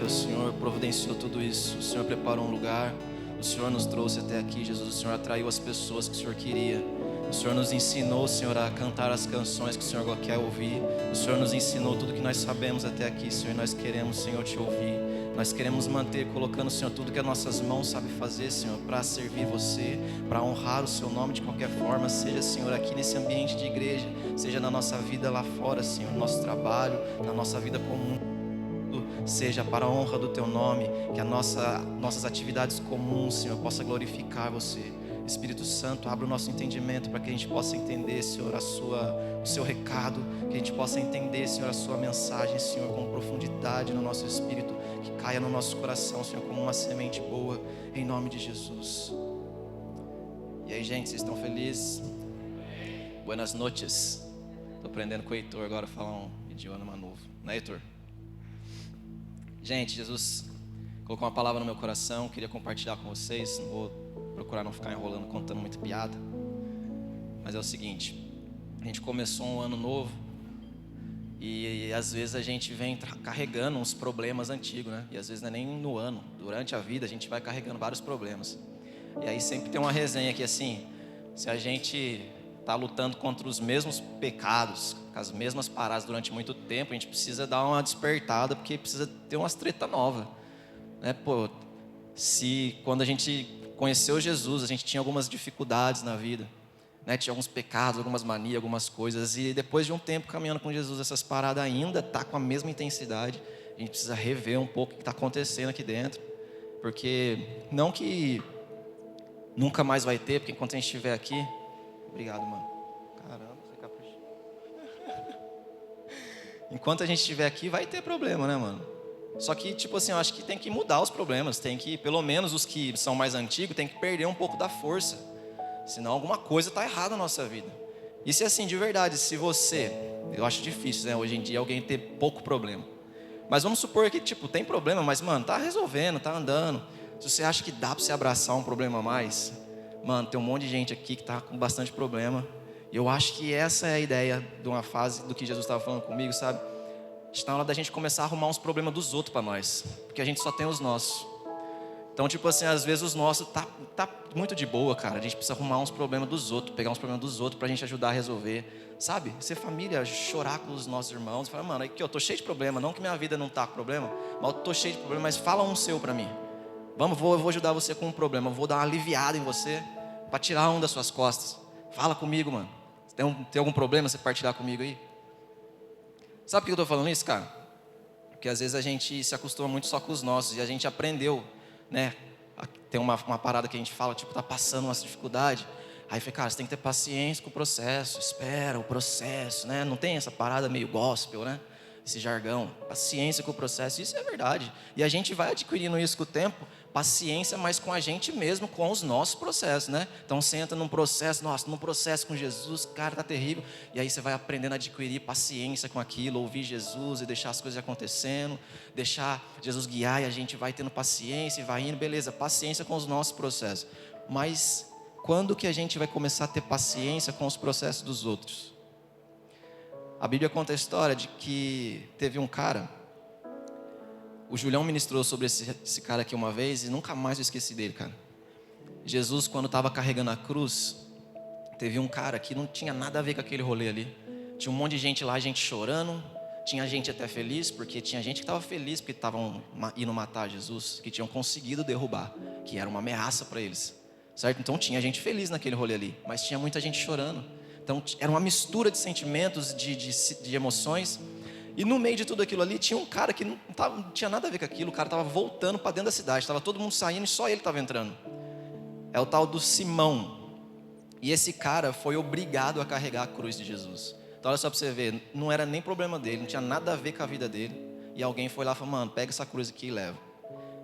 o Senhor providenciou tudo isso, o Senhor preparou um lugar, o Senhor nos trouxe até aqui, Jesus, o Senhor atraiu as pessoas que o Senhor queria, o Senhor nos ensinou, Senhor, a cantar as canções que o Senhor quer ouvir, o Senhor nos ensinou tudo que nós sabemos até aqui, Senhor, e nós queremos, Senhor, te ouvir, nós queremos manter, colocando, Senhor, tudo que as nossas mãos sabem fazer, Senhor, para servir você, para honrar o seu nome de qualquer forma, seja, Senhor, aqui nesse ambiente de igreja, seja na nossa vida lá fora, Senhor, no nosso trabalho, na nossa vida comum, seja para a honra do teu nome, que nossas atividades comuns, Senhor, possa glorificar você. Espírito Santo, abra o nosso entendimento para que a gente possa entender, Senhor, o seu recado, que a gente possa entender, Senhor, a sua mensagem, Senhor, com profundidade no nosso espírito, que caia no nosso coração, Senhor, como uma semente boa, em nome de Jesus. E aí, gente, vocês estão felizes? Buenas noches. Estou aprendendo com o Heitor agora a falar um idioma novo, né, Heitor? Gente, Jesus colocou uma palavra no meu coração, queria compartilhar com vocês, não vou procurar não ficar enrolando, contando muita piada, mas é o seguinte, a gente começou um ano novo, e às vezes a gente vem carregando uns problemas antigos, né? E às vezes não é nem no ano, durante a vida a gente vai carregando vários problemas, e aí sempre tem uma resenha aqui assim, se a gente está lutando contra os mesmos pecados, com as mesmas paradas durante muito tempo, a gente precisa dar uma despertada, porque precisa ter umas treta nova, né? Pô, se quando a gente conheceu Jesus, a gente tinha algumas dificuldades na vida, né? Tinha alguns pecados, algumas manias, algumas coisas, e depois de um tempo caminhando com Jesus, essas paradas ainda tá com a mesma intensidade. A gente precisa rever um pouco o que está acontecendo aqui dentro, porque não que nunca mais vai ter, porque enquanto a gente estiver aqui, obrigado, mano. Caramba, você capricha. Enquanto a gente estiver aqui, vai ter problema, né, mano? Só que, tipo assim, eu acho que tem que mudar os problemas. Tem que, pelo menos os que são mais antigos, tem que perder um pouco da força. Senão alguma coisa está errada na nossa vida. E se assim, de verdade, se você... Eu acho difícil, né, hoje em dia, alguém ter pouco problema. Mas vamos supor que, tipo, tem problema, mas, mano, tá resolvendo, tá andando. Se você acha que dá para você abraçar um problema a mais... Mano, tem um monte de gente aqui que tá com bastante problema. E eu acho que essa é a ideia de uma fase do que Jesus estava falando comigo, sabe? Está na hora da gente começar a arrumar uns problemas dos outros para nós, porque a gente só tem os nossos. Então, tipo assim, às vezes os nossos tá muito de boa, cara. A gente precisa arrumar uns problemas dos outros, pegar uns problemas dos outros pra gente ajudar a resolver. Sabe? Ser família, chorar com os nossos irmãos. Falar, mano, aqui eu tô cheio de problema. Não que minha vida não tá com problema, mas eu tô cheio de problema. Mas fala um seu pra mim. Eu vou ajudar você com um problema. Eu vou dar uma aliviada em você pra tirar um das suas costas. Fala comigo, mano. Tem algum problema você partilhar comigo aí? Sabe por que eu tô falando isso, cara? Porque às vezes a gente se acostuma muito só com os nossos. E a gente aprendeu, né? Tem uma parada que a gente fala, tipo, tá passando uma dificuldade. Aí fica, cara, você tem que ter paciência com o processo. Espera o processo, né? Não tem essa parada meio gospel, né? Esse jargão, paciência com o processo. Isso é verdade. E a gente vai adquirindo isso com o tempo. Paciência, mas com a gente mesmo, com os nossos processos, né? Então você entra num processo, nossa, num processo com Jesus, cara, tá terrível. E aí você vai aprendendo a adquirir paciência com aquilo, ouvir Jesus e deixar as coisas acontecendo, deixar Jesus guiar, e a gente vai tendo paciência e vai indo, beleza, paciência com os nossos processos. Mas quando que a gente vai começar a ter paciência com os processos dos outros? A Bíblia conta a história de que teve um cara, o Julião ministrou sobre esse cara aqui uma vez e nunca mais eu esqueci dele, cara. Jesus, quando estava carregando a cruz, teve um cara que não tinha nada a ver com aquele rolê ali. Tinha um monte de gente lá, gente chorando, tinha gente até feliz, porque tinha gente que estava feliz porque estavam indo matar Jesus, que tinham conseguido derrubar, que era uma ameaça para eles, certo? Então tinha gente feliz naquele rolê ali, mas tinha muita gente chorando. Então era uma mistura de sentimentos, de emoções. E no meio de tudo aquilo ali, tinha um cara que não tinha nada a ver com aquilo. O cara estava voltando para dentro da cidade, estava todo mundo saindo e só ele estava entrando. É o tal do Simão. E esse cara foi obrigado a carregar a cruz de Jesus. Então olha só para você ver, não era nem problema dele, não tinha nada a ver com a vida dele. E alguém foi lá e falou, mano, pega essa cruz aqui e leva.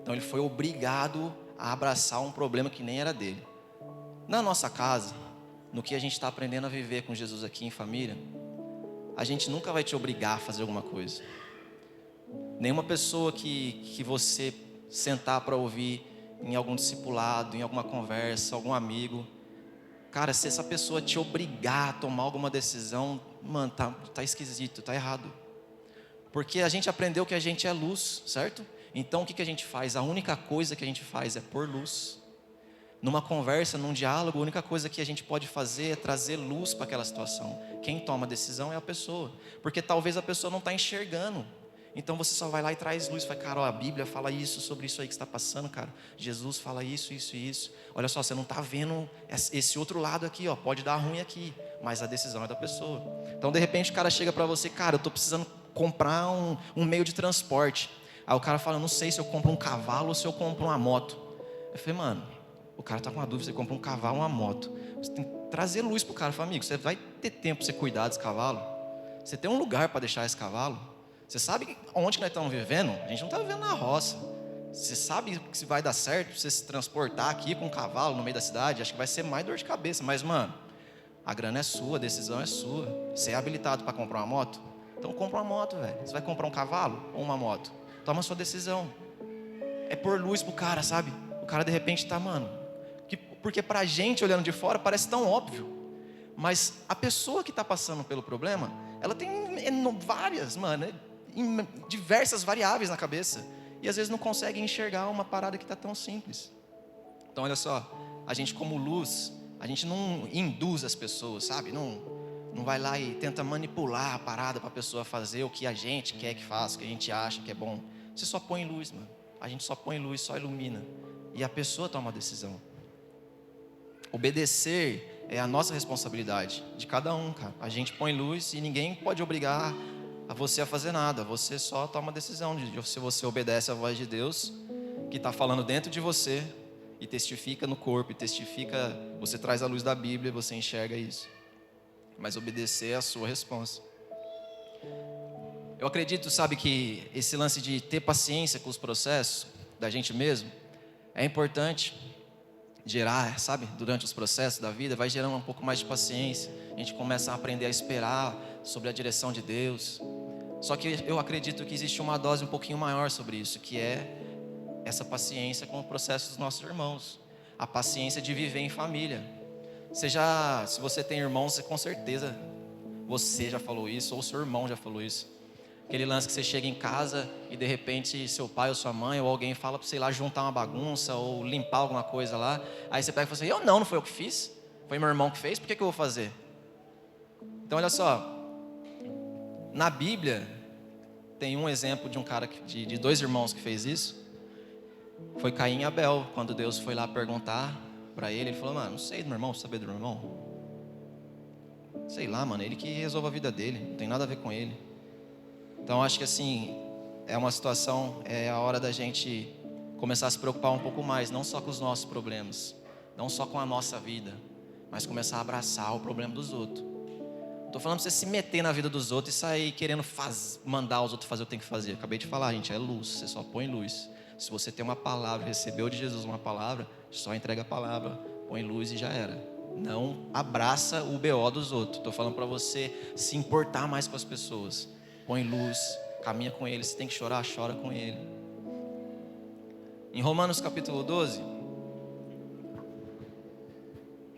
Então ele foi obrigado a abraçar um problema que nem era dele. Na nossa casa, no que a gente está aprendendo a viver com Jesus aqui em família, a gente nunca vai te obrigar a fazer alguma coisa. Nenhuma pessoa que você sentar para ouvir em algum discipulado, em alguma conversa, algum amigo, cara, se essa pessoa te obrigar a tomar alguma decisão, mano, tá esquisito, tá errado. Porque a gente aprendeu que a gente é luz, certo? Então o que a gente faz? A única coisa que a gente faz é pôr luz. Numa conversa, num diálogo, a única coisa que a gente pode fazer é trazer luz para aquela situação. Quem toma a decisão é a pessoa, porque talvez a pessoa não está enxergando. Então você só vai lá e traz luz, fala, cara, ó, a Bíblia fala isso, sobre isso aí que está passando, cara. Jesus fala isso, isso e isso. Olha só, você não está vendo esse outro lado aqui, ó, pode dar ruim aqui, mas a decisão é da pessoa. Então de repente o cara chega para você, cara, eu estou precisando comprar um meio de transporte. Aí o cara fala, não sei se eu compro um cavalo ou se eu compro uma moto. Eu falei, mano, o cara está com uma dúvida, você compra um cavalo ou uma moto. Você tem que trazer luz para o cara. Fala, amigo, você vai ter tempo para você cuidar desse cavalo? Você tem um lugar para deixar esse cavalo? Você sabe onde que nós estamos vivendo? A gente não está vivendo na roça. Você sabe que se vai dar certo você se transportar aqui com um cavalo no meio da cidade? Acho que vai ser mais dor de cabeça. Mas, mano, a grana é sua, a decisão é sua. Você é habilitado para comprar uma moto? Então compra uma moto, velho. Você vai comprar um cavalo ou uma moto? Toma a sua decisão. É pôr luz pro cara, sabe? O cara de repente tá, mano... Porque pra gente olhando de fora parece tão óbvio. Mas a pessoa que está passando pelo problema, ela tem várias, mano, diversas variáveis na cabeça. E às vezes não consegue enxergar uma parada que está tão simples. Então olha só, a gente como luz, a gente não induz as pessoas, sabe? Não vai lá e tenta manipular a parada para a pessoa fazer o que a gente quer que faça, o que a gente acha que é bom. Você só põe luz, mano. A gente só põe luz, só ilumina. E a pessoa toma a decisão. Obedecer é a nossa responsabilidade, de cada um, cara. A gente põe luz e ninguém pode obrigar a você a fazer nada. Você só toma a decisão se você obedece à voz de Deus, que está falando dentro de você, e testifica no corpo, e testifica, você traz a luz da Bíblia e você enxerga isso. Mas obedecer é a sua resposta. Eu acredito, sabe, que esse lance de ter paciência com os processos da gente mesmo é importante. Gerar, sabe, durante os processos da vida, vai gerando um pouco mais de paciência. A gente começa a aprender a esperar sobre a direção de Deus. Só que eu acredito que existe uma dose um pouquinho maior sobre isso, que é essa paciência com o processo dos nossos irmãos. A paciência de viver em família. Se você tem irmãos, com certeza você já falou isso, ou seu irmão já falou isso. Aquele lance que você chega em casa e de repente seu pai ou sua mãe ou alguém fala para você ir lá juntar uma bagunça ou limpar alguma coisa lá. Aí você pega e fala assim, eu não foi eu que fiz, foi meu irmão que fez, por que eu vou fazer? Então olha só, na Bíblia tem um exemplo de um cara, de dois irmãos que fez isso. Foi Caim e Abel. Quando Deus foi lá perguntar para ele falou, mano, não sei do meu irmão, saber do meu irmão? Sei lá, mano, ele que resolve a vida dele, não tem nada a ver com ele. Então acho que assim, é uma situação, é a hora da gente começar a se preocupar um pouco mais, não só com os nossos problemas, não só com a nossa vida, mas começar a abraçar o problema dos outros. Não estou falando para você se meter na vida dos outros e sair querendo mandar os outros fazer o que tem que fazer. Acabei de falar, gente, é luz, você só põe luz. Se você tem uma palavra, recebeu de Jesus uma palavra, só entrega a palavra, põe luz e já era. Não abraça o BO dos outros. Estou falando para você se importar mais com as pessoas. Põe luz, caminha com ele. Se tem que chorar, chora com ele. Em Romanos capítulo 12,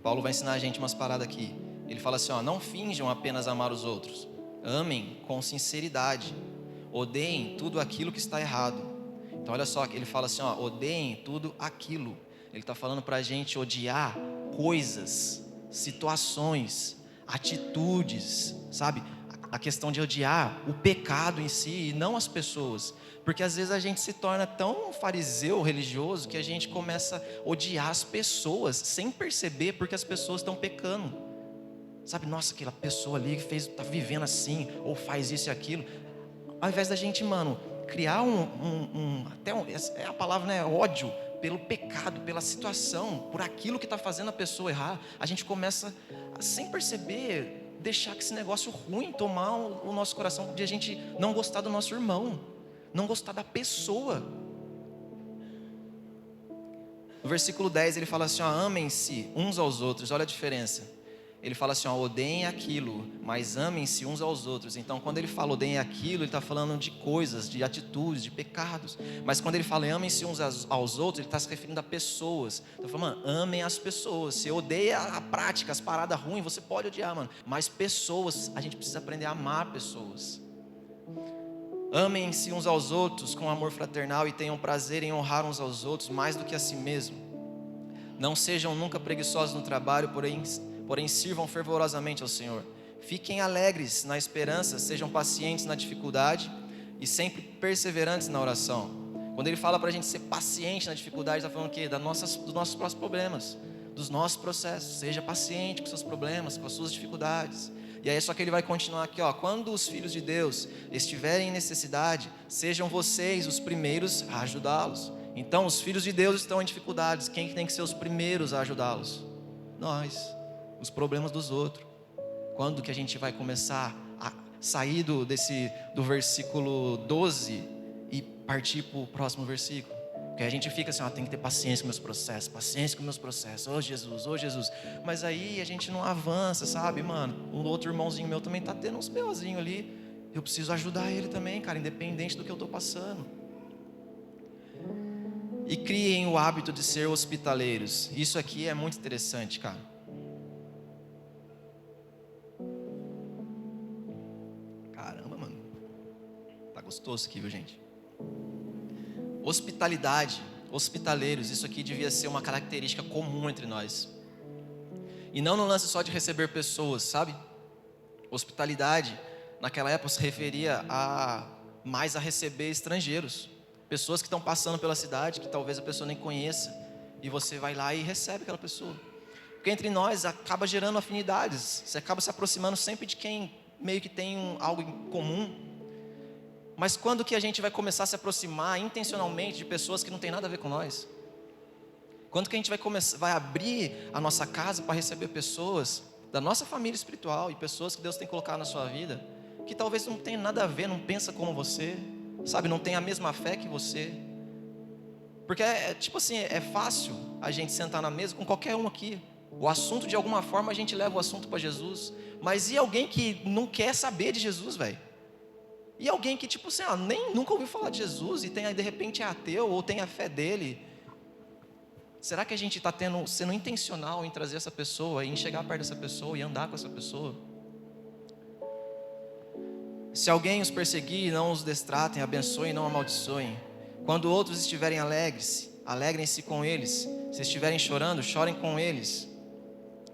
Paulo vai ensinar a gente umas paradas aqui. Ele fala assim, ó, não finjam apenas amar os outros. Amem com sinceridade. Odeiem tudo aquilo que está errado. Então olha só, ele fala assim, ó, odeiem tudo aquilo. Ele está falando para a gente odiar coisas, situações, atitudes, sabe? A questão de odiar o pecado em si e não as pessoas. Porque às vezes a gente se torna tão fariseu religioso que a gente começa a odiar as pessoas sem perceber porque as pessoas estão pecando. Sabe, nossa, aquela pessoa ali que está vivendo assim, ou faz isso e aquilo. Ao invés da gente, mano, criar é a palavra, né, ódio pelo pecado, pela situação, por aquilo que está fazendo a pessoa errar, a gente começa, sem perceber, deixar que esse negócio ruim tomar o nosso coração, de a gente não gostar do nosso irmão, não gostar da pessoa. No versículo 10 ele fala assim, ó, amem-se uns aos outros. Olha a diferença. Ele fala assim, ó, odeiem aquilo, mas amem-se uns aos outros. Então quando ele fala odeiem aquilo, ele está falando de coisas, de atitudes, de pecados. Mas quando ele fala amem-se uns aos outros, ele está se referindo a pessoas. Então falando, mano, amem as pessoas. Você odeia a prática, as paradas ruins, você pode odiar, mano. Mas pessoas, a gente precisa aprender a amar pessoas. Amem-se uns aos outros com amor fraternal e tenham prazer em honrar uns aos outros mais do que a si mesmo. Não sejam nunca preguiçosos no trabalho, porém sirvam fervorosamente ao Senhor. Fiquem alegres na esperança, sejam pacientes na dificuldade e sempre perseverantes na oração. Quando ele fala para a gente ser paciente na dificuldade, está falando o quê? Dos nossos próprios problemas, dos nossos processos. Seja paciente com seus problemas, com as suas dificuldades. E aí só que ele vai continuar aqui, ó. Quando os filhos de Deus estiverem em necessidade, sejam vocês os primeiros a ajudá-los. Então os filhos de Deus estão em dificuldades. Quem tem que ser os primeiros a ajudá-los? Nós. Os problemas dos outros. Quando que a gente vai começar a sair do versículo 12 e partir para o próximo versículo? Porque a gente fica assim, tem que ter paciência com meus processos, oh Jesus. Mas aí a gente não avança, sabe, mano? Um outro irmãozinho meu também está tendo uns BOzinhos ali. Eu preciso ajudar ele também, cara, independente do que eu estou passando. E criem o hábito de ser hospitaleiros. Isso aqui é muito interessante, cara. Caramba, mano. Tá gostoso aqui, viu, gente? Hospitalidade, hospitaleiros, isso aqui devia ser uma característica comum entre nós. E não no lance só de receber pessoas, sabe? Hospitalidade, naquela época, se referia mais a receber estrangeiros. Pessoas que estão passando pela cidade, que talvez a pessoa nem conheça. E você vai lá e recebe aquela pessoa. Porque entre nós acaba gerando afinidades. Você acaba se aproximando sempre de quem meio que tem algo em comum. Mas quando que a gente vai começar a se aproximar intencionalmente de pessoas que não tem nada a ver com nós? Quando que a gente vai abrir a nossa casa para receber pessoas da nossa família espiritual e pessoas que Deus tem colocado na sua vida, que talvez não tenha nada a ver, não pensa como você, sabe, não tem a mesma fé que você. Porque tipo assim, é fácil a gente sentar na mesa com qualquer um aqui. O assunto, de alguma forma, a gente leva o assunto para Jesus. Mas e alguém que não quer saber de Jesus, velho? E alguém que tipo assim, nem nunca ouviu falar de Jesus e de repente é ateu ou tem a fé dele. Será que a gente está sendo intencional em trazer essa pessoa, em chegar perto dessa pessoa e andar com essa pessoa? Se alguém os perseguir, não os destratem, abençoem e não amaldiçoem. Quando outros estiverem alegres, alegrem-se com eles. Se estiverem chorando, chorem com eles.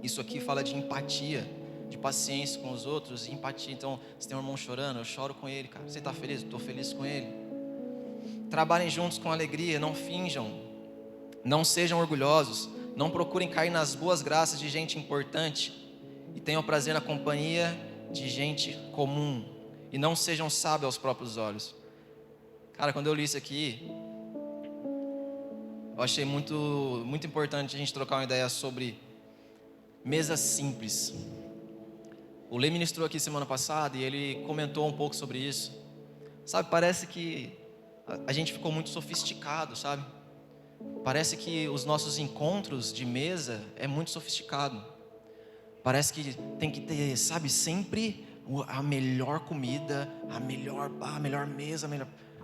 Isso aqui fala de empatia, de paciência com os outros e empatia. Então, se tem um irmão chorando, eu choro com ele, cara. Você está feliz? Eu estou feliz com ele. Trabalhem juntos com alegria, não finjam, não sejam orgulhosos, não procurem cair nas boas graças de gente importante e tenham prazer na companhia de gente comum e não sejam sábios aos próprios olhos. Cara, quando eu li isso aqui, eu achei muito, muito importante a gente trocar uma ideia sobre mesa simples. O Lê ministrou aqui semana passada e ele comentou um pouco sobre isso. Sabe, parece que a gente ficou muito sofisticado, sabe? Parece que os nossos encontros de mesa é muito sofisticado. Parece que tem que ter, sabe, sempre a melhor comida, a melhor mesa,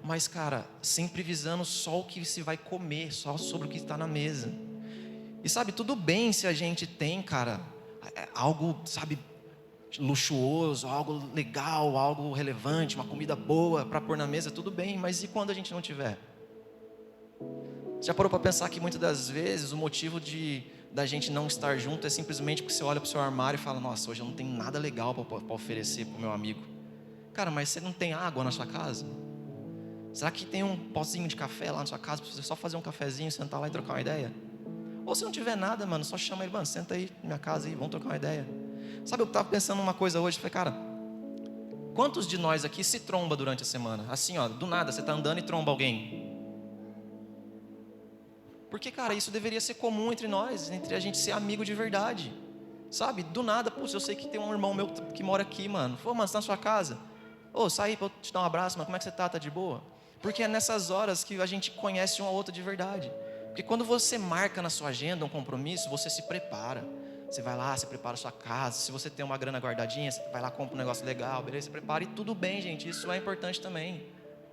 Mas, cara, sempre visando só o que se vai comer, só sobre o que está na mesa. E sabe, tudo bem se a gente tem, cara, algo, sabe, luxuoso, algo legal, algo relevante, uma comida boa para pôr na mesa, tudo bem, mas e quando a gente não tiver? Já parou para pensar que muitas das vezes o motivo da gente não estar junto é simplesmente porque você olha para o seu armário e fala, nossa, hoje eu não tenho nada legal para oferecer para o meu amigo. Cara, mas você não tem água na sua casa? Será que tem um pozinho de café lá na sua casa para você só fazer um cafezinho, sentar lá e trocar uma ideia? Ou se não tiver nada, mano, só chama ele, mano, senta aí na minha casa e vamos trocar uma ideia. Sabe, eu estava pensando numa coisa hoje, falei, cara, quantos de nós aqui se tromba durante a semana? Assim, ó, do nada, você está andando e tromba alguém. Porque, cara, isso deveria ser comum entre nós, entre a gente ser amigo de verdade. Sabe, do nada, pô, eu sei que tem um irmão meu que mora aqui, mano. Pô, mano, você tá na sua casa? Ô, sai pra eu te dar um abraço, mano, como é que você tá? Tá de boa? Porque é nessas horas que a gente conhece um ao outro de verdade. Porque quando você marca na sua agenda um compromisso, você se prepara. Você vai lá, você prepara a sua casa. Se você tem uma grana guardadinha, você vai lá, compra um negócio legal, beleza? Você prepara e tudo bem, gente. Isso é importante também.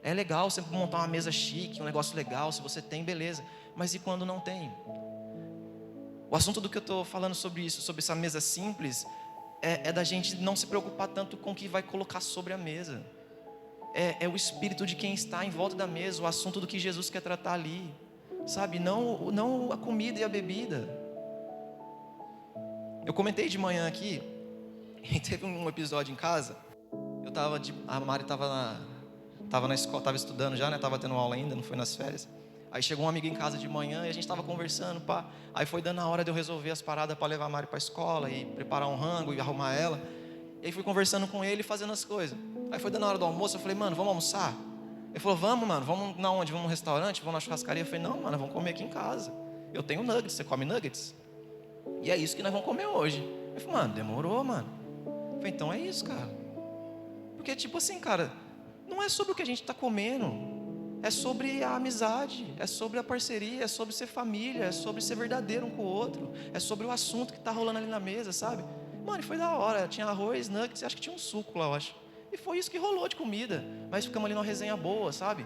É legal você montar uma mesa chique, um negócio legal. Se você tem, beleza. Mas e quando não tem? O assunto do que eu estou falando sobre isso, sobre essa mesa simples, é da gente não se preocupar tanto com o que vai colocar sobre a mesa. é o espírito de quem está em volta da mesa, o assunto do que Jesus quer tratar ali, sabe? Não a comida e a bebida. Eu comentei de manhã aqui, e teve um episódio em casa. A Mari estava na escola, estava estudando já, né? Estava tendo aula ainda, não foi nas férias. Aí chegou um amigo em casa de manhã e a gente estava conversando, pá. Aí foi dando a hora de eu resolver as paradas para levar a Mari para a escola e preparar um rango e arrumar ela. E aí fui conversando com ele, fazendo as coisas. Aí foi dando a hora do almoço, eu falei, mano, vamos almoçar? Ele falou, vamos, mano, vamos na onde? Vamos num restaurante? Vamos na churrascaria? Eu falei, não, mano, vamos comer aqui em casa. Eu tenho nuggets, você come nuggets? E é isso que nós vamos comer hoje. Eu falei, mano, demorou, mano. Eu falei, então é isso, cara. Porque tipo assim, cara, não é sobre o que a gente está comendo. É sobre a amizade, é sobre a parceria, é sobre ser família, é sobre ser verdadeiro um com o outro, é sobre o assunto que está rolando ali na mesa, sabe? Mano, foi da hora, tinha arroz, nuggets, acho que tinha um suco lá, eu acho. E foi isso que rolou de comida, mas ficamos ali numa resenha boa, sabe?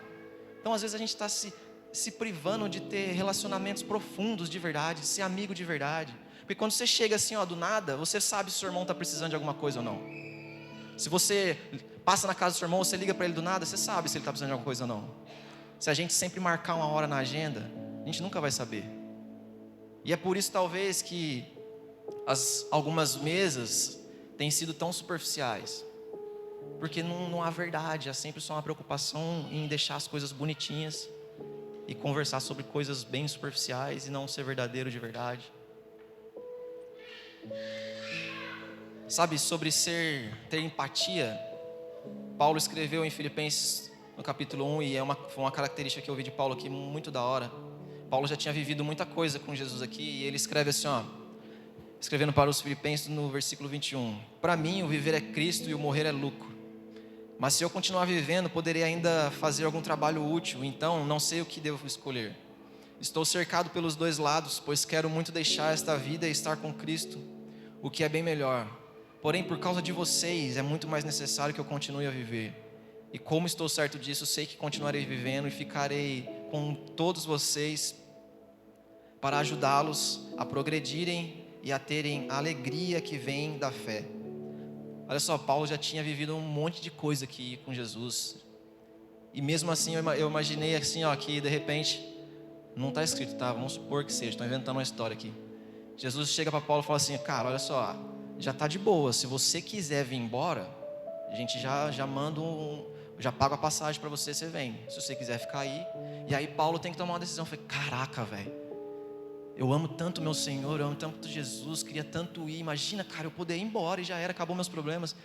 Então às vezes a gente está se privando de ter relacionamentos profundos de verdade, de ser amigo de verdade. Porque quando você chega assim, ó, do nada, você sabe se o seu irmão está precisando de alguma coisa ou não. Se você passa na casa do seu irmão, você liga para ele do nada, você sabe se ele está precisando de alguma coisa ou não. Se a gente sempre marcar uma hora na agenda, a gente nunca vai saber. E é por isso talvez que algumas mesas têm sido tão superficiais. Porque não há verdade, há sempre só uma preocupação em deixar as coisas bonitinhas e conversar sobre coisas bem superficiais e não ser verdadeiro de verdade. Sabe, sobre ter empatia, Paulo escreveu em Filipenses no capítulo 1, e foi uma característica que eu vi de Paulo aqui muito da hora. Paulo já tinha vivido muita coisa com Jesus aqui, e ele escreve assim, ó, escrevendo para os Filipenses no versículo 21. Para mim, o viver é Cristo e o morrer é lucro. Mas se eu continuar vivendo, poderei ainda fazer algum trabalho útil, então não sei o que devo escolher. Estou cercado pelos dois lados, pois quero muito deixar esta vida e estar com Cristo, o que é bem melhor. Porém, por causa de vocês, é muito mais necessário que eu continue a viver. E como estou certo disso, sei que continuarei vivendo e ficarei com todos vocês para ajudá-los a progredirem e a terem a alegria que vem da fé. Olha só, Paulo já tinha vivido um monte de coisa aqui com Jesus. E mesmo assim eu imaginei assim, ó, que de repente, não está escrito, tá? Vamos supor que seja, estou inventando uma história aqui. Jesus chega para Paulo e fala assim, cara, olha só, já está de boa, se você quiser vir embora, a gente já manda já pago a passagem para você, você vem. Se você quiser ficar aí. E aí Paulo tem que tomar uma decisão. Eu falei, caraca, velho, eu amo tanto meu Senhor, eu amo tanto Jesus, queria tanto ir. Imagina, cara, eu poder ir embora e já era, acabou meus problemas.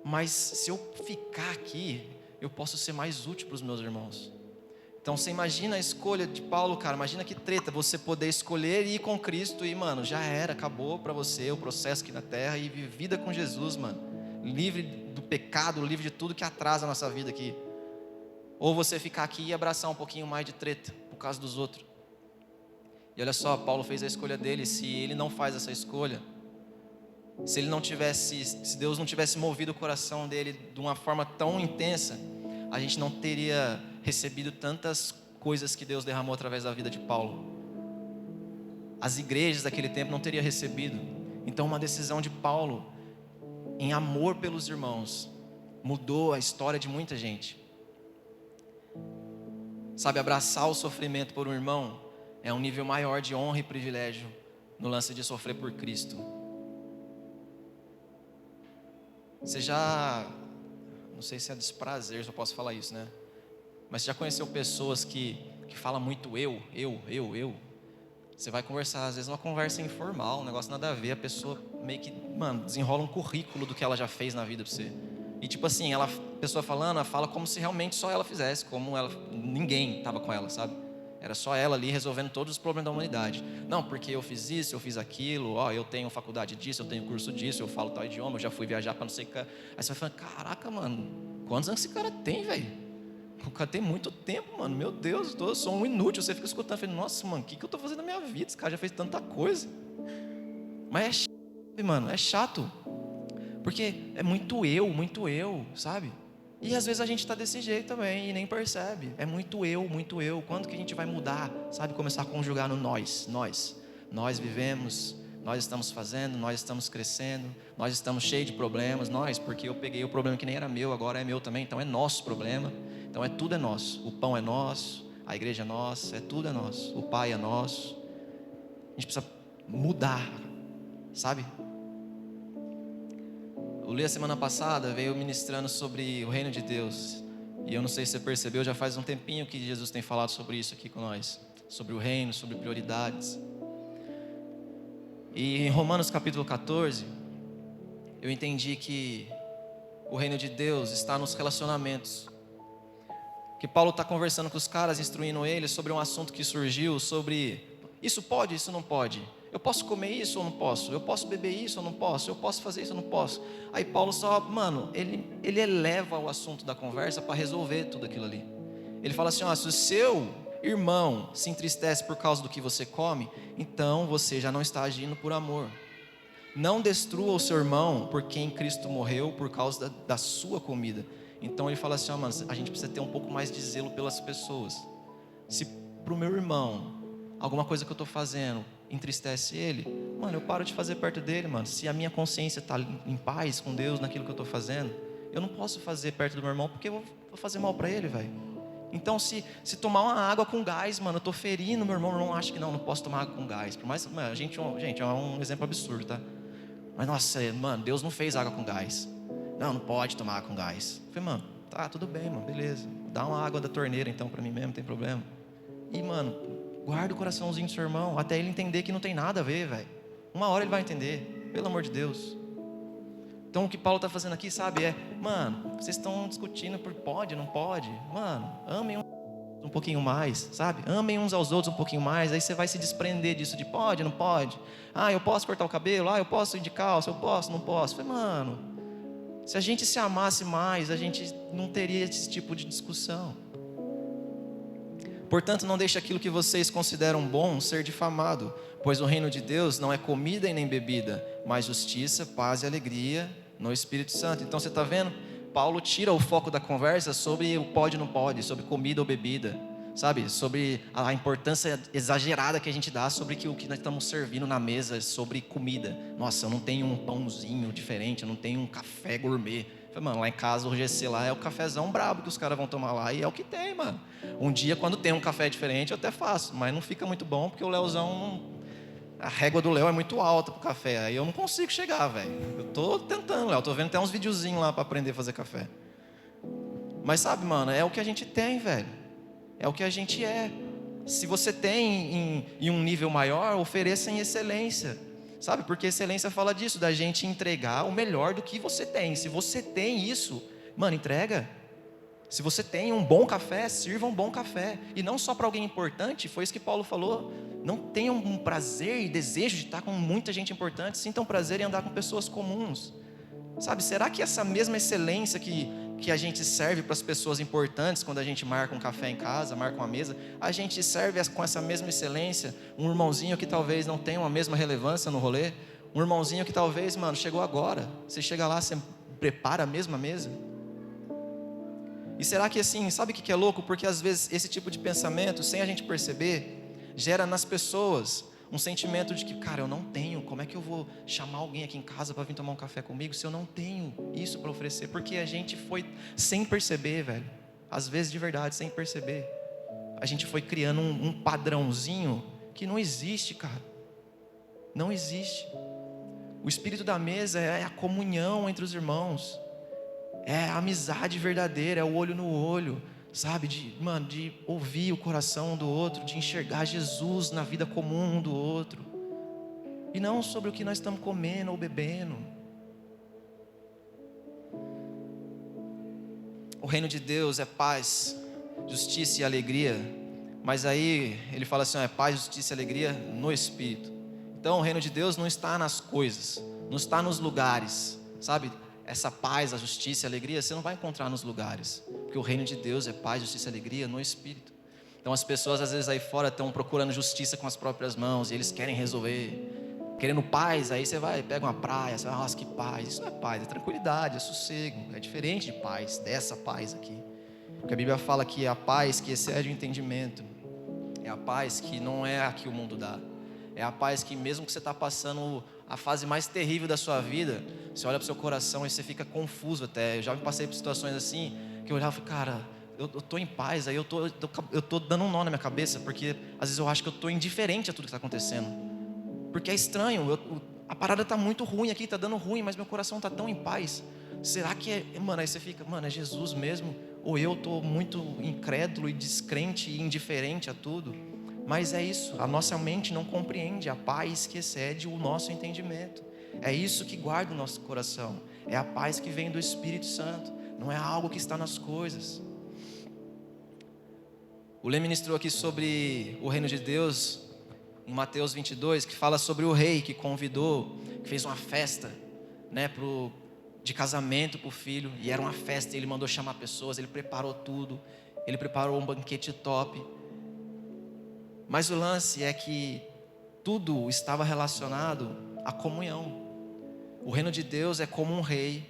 Mas se eu ficar aqui, eu posso ser mais útil para os meus irmãos. Então você imagina a escolha de Paulo, cara, imagina que treta, você poder escolher ir com Cristo e, mano, já era, acabou para você o processo aqui na terra e vida com Jesus, mano. Livre do pecado, livre de tudo que atrasa a nossa vida aqui. Ou você ficar aqui e abraçar um pouquinho mais de treta por causa dos outros. E olha só, Paulo fez a escolha dele. Se ele não faz essa escolha, se Deus não tivesse movido o coração dele de uma forma tão intensa, a gente não teria recebido tantas coisas que Deus derramou através da vida de Paulo. As igrejas daquele tempo não teriam recebido. Então uma decisão de Paulo, em amor pelos irmãos, mudou a história de muita gente. Sabe, abraçar o sofrimento por um irmão é um nível maior de honra e privilégio no lance de sofrer por Cristo. Você já, não sei se é desprazer, se eu posso falar isso, né? Mas você já conheceu pessoas que falam muito eu? Você vai conversar, às vezes uma conversa informal, um negócio nada a ver, a pessoa meio que, mano, desenrola um currículo do que ela já fez na vida pra você. E tipo assim, a pessoa falando, ela fala como se realmente só ela fizesse, ninguém estava com ela, sabe? Era só ela ali resolvendo todos os problemas da humanidade. Não, porque eu fiz isso, eu fiz aquilo, ó, eu tenho faculdade disso, eu tenho curso disso, eu falo tal idioma, eu já fui viajar para não sei o que. Aí você vai falando, caraca, mano, quantos anos esse cara tem, velho? O cara tem muito tempo, mano, meu Deus, eu sou um inútil. Você fica escutando, falando, nossa, mano, o que eu tô fazendo na minha vida? Esse cara já fez tanta coisa. Mas é chato, mano, é chato. Porque é muito eu, sabe? E às vezes a gente está desse jeito também e nem percebe. É muito eu. Quando que a gente vai mudar? Sabe? Começar a conjugar no nós. Nós vivemos, nós estamos fazendo, nós estamos crescendo, nós estamos cheios de problemas, porque eu peguei o problema que nem era meu, agora é meu também, então é nosso problema, então tudo é nosso, o pão é nosso, a igreja é nossa, tudo é nosso, o pai é nosso. A gente precisa mudar, sabe? Eu li a semana passada, veio ministrando sobre o reino de Deus, e eu não sei se você percebeu, já faz um tempinho que Jesus tem falado sobre isso aqui com nós, sobre o reino, sobre prioridades. E em Romanos capítulo 14, eu entendi que o reino de Deus está nos relacionamentos. Que Paulo está conversando com os caras, instruindo eles sobre um assunto que surgiu, sobre isso pode, isso não pode. Eu posso comer isso ou não posso? Eu posso beber isso ou não posso? Eu posso fazer isso ou não posso? Aí Paulo ele eleva o assunto da conversa para resolver tudo aquilo ali. Ele fala assim, se o seu irmão se entristece por causa do que você come, então você já não está agindo por amor. Não destrua o seu irmão por quem Cristo morreu por causa da sua comida. Então ele fala assim, a gente precisa ter um pouco mais de zelo pelas pessoas. Se para o meu irmão, alguma coisa que eu estou fazendo entristece ele, eu paro de fazer perto dele, Se a minha consciência está em paz com Deus naquilo que eu estou fazendo, eu não posso fazer perto do meu irmão, porque eu vou fazer mal para ele, velho. Então se tomar uma água com gás, eu estou ferindo meu irmão acha que não posso tomar água com gás. Por mais, gente, é um exemplo absurdo, tá? Mas nossa, Deus não fez água com gás. Não pode tomar água com gás. Eu falei, tá, tudo bem, beleza. Dá uma água da torneira então para mim mesmo, não tem problema. E, guarda o coraçãozinho do seu irmão, até ele entender que não tem nada a ver, velho. Uma hora ele vai entender, pelo amor de Deus. Então o que Paulo está fazendo aqui, sabe, vocês estão discutindo por pode, não pode. Amem um pouquinho mais, sabe? Amem uns aos outros um pouquinho mais, aí você vai se desprender disso de pode, não pode. Eu posso cortar o cabelo, eu posso ir de calça, eu posso, não posso. Eu falei, se a gente se amasse mais, a gente não teria esse tipo de discussão. Portanto, não deixe aquilo que vocês consideram bom ser difamado, pois o reino de Deus não é comida e nem bebida, mas justiça, paz e alegria no Espírito Santo. Então você está vendo? Paulo tira o foco da conversa sobre o pode e não pode, sobre comida ou bebida, sabe? Sobre a importância exagerada que a gente dá sobre o que nós estamos servindo na mesa, sobre comida. Nossa, eu não tenho um pãozinho diferente, eu não tenho um café gourmet. Lá em casa o GC lá é o cafezão brabo que os caras vão tomar lá, e é o que tem, Um dia quando tem um café diferente eu até faço, mas não fica muito bom porque o Leozão, a régua do Léo é muito alta pro café, aí eu não consigo chegar, velho. Eu tô tentando, Léo, tô vendo até uns videozinhos lá para aprender a fazer café. Mas sabe, é o que a gente tem, velho. É o que a gente é. Se você tem em um nível maior, ofereça em excelência. Sabe, porque excelência fala disso, da gente entregar o melhor do que você tem. Se você tem isso, entrega. Se você tem um bom café, sirva um bom café. E não só para alguém importante, foi isso que Paulo falou. Não tenham um prazer e desejo de estar com muita gente importante, sintam prazer em andar com pessoas comuns. Sabe, será que essa mesma excelência que a gente serve para as pessoas importantes, quando a gente marca um café em casa, marca uma mesa, a gente serve com essa mesma excelência um irmãozinho que talvez não tenha a mesma relevância no rolê, um irmãozinho que talvez, chegou agora, você chega lá, você prepara a mesma mesa? E será que assim, sabe o que é louco? Porque às vezes esse tipo de pensamento, sem a gente perceber, gera nas pessoas um sentimento de que, cara, eu não tenho, como é que eu vou chamar alguém aqui em casa para vir tomar um café comigo se eu não tenho isso para oferecer? Porque a gente foi, sem perceber, velho, às vezes de verdade, sem perceber, a gente foi criando um padrãozinho que não existe, cara, não existe. O espírito da mesa é a comunhão entre os irmãos, é a amizade verdadeira, é o olho no olho, sabe, de ouvir o coração um do outro, de enxergar Jesus na vida comum um do outro, e não sobre o que nós estamos comendo ou bebendo. O reino de Deus é paz, justiça e alegria, mas aí ele fala assim, é paz, justiça e alegria no Espírito. Então o reino de Deus não está nas coisas, não está nos lugares, sabe? Essa paz, a justiça e a alegria, você não vai encontrar nos lugares, porque o reino de Deus é paz, justiça e alegria no Espírito. Então as pessoas às vezes aí fora estão procurando justiça com as próprias mãos, e eles querem resolver, querendo paz, aí você vai, pega uma praia, você vai, nossa, que paz. Isso não é paz, é tranquilidade, é sossego, é diferente de paz, dessa paz aqui, porque a Bíblia fala que é a paz que excede o entendimento, é a paz que não é a que o mundo dá, É a paz que mesmo que você está passando a fase mais terrível da sua vida, você olha para o seu coração e você fica confuso até. Eu já me passei por situações assim, que eu olhava e falei, cara, eu tô em paz, aí eu tô dando um nó na minha cabeça, porque às vezes eu acho que eu tô indiferente a tudo que está acontecendo. Porque é estranho, a parada está muito ruim aqui, está dando ruim, mas meu coração está tão em paz. Será que é, mano, aí você fica, mano, é Jesus mesmo? Ou eu estou muito incrédulo e descrente e indiferente a tudo? Mas é isso, a nossa mente não compreende a paz que excede o nosso entendimento. É isso que guarda o nosso coração. É a paz que vem do Espírito Santo. Não é algo que está nas coisas. O Lê ministrou aqui sobre o reino de Deus em Mateus 22, que fala sobre o rei que convidou, que fez uma festa, né, de casamento para o filho. E era uma festa, ele mandou chamar pessoas, ele preparou tudo. Ele preparou um banquete top. Mas o lance é que tudo estava relacionado à comunhão. O reino de Deus é como um rei.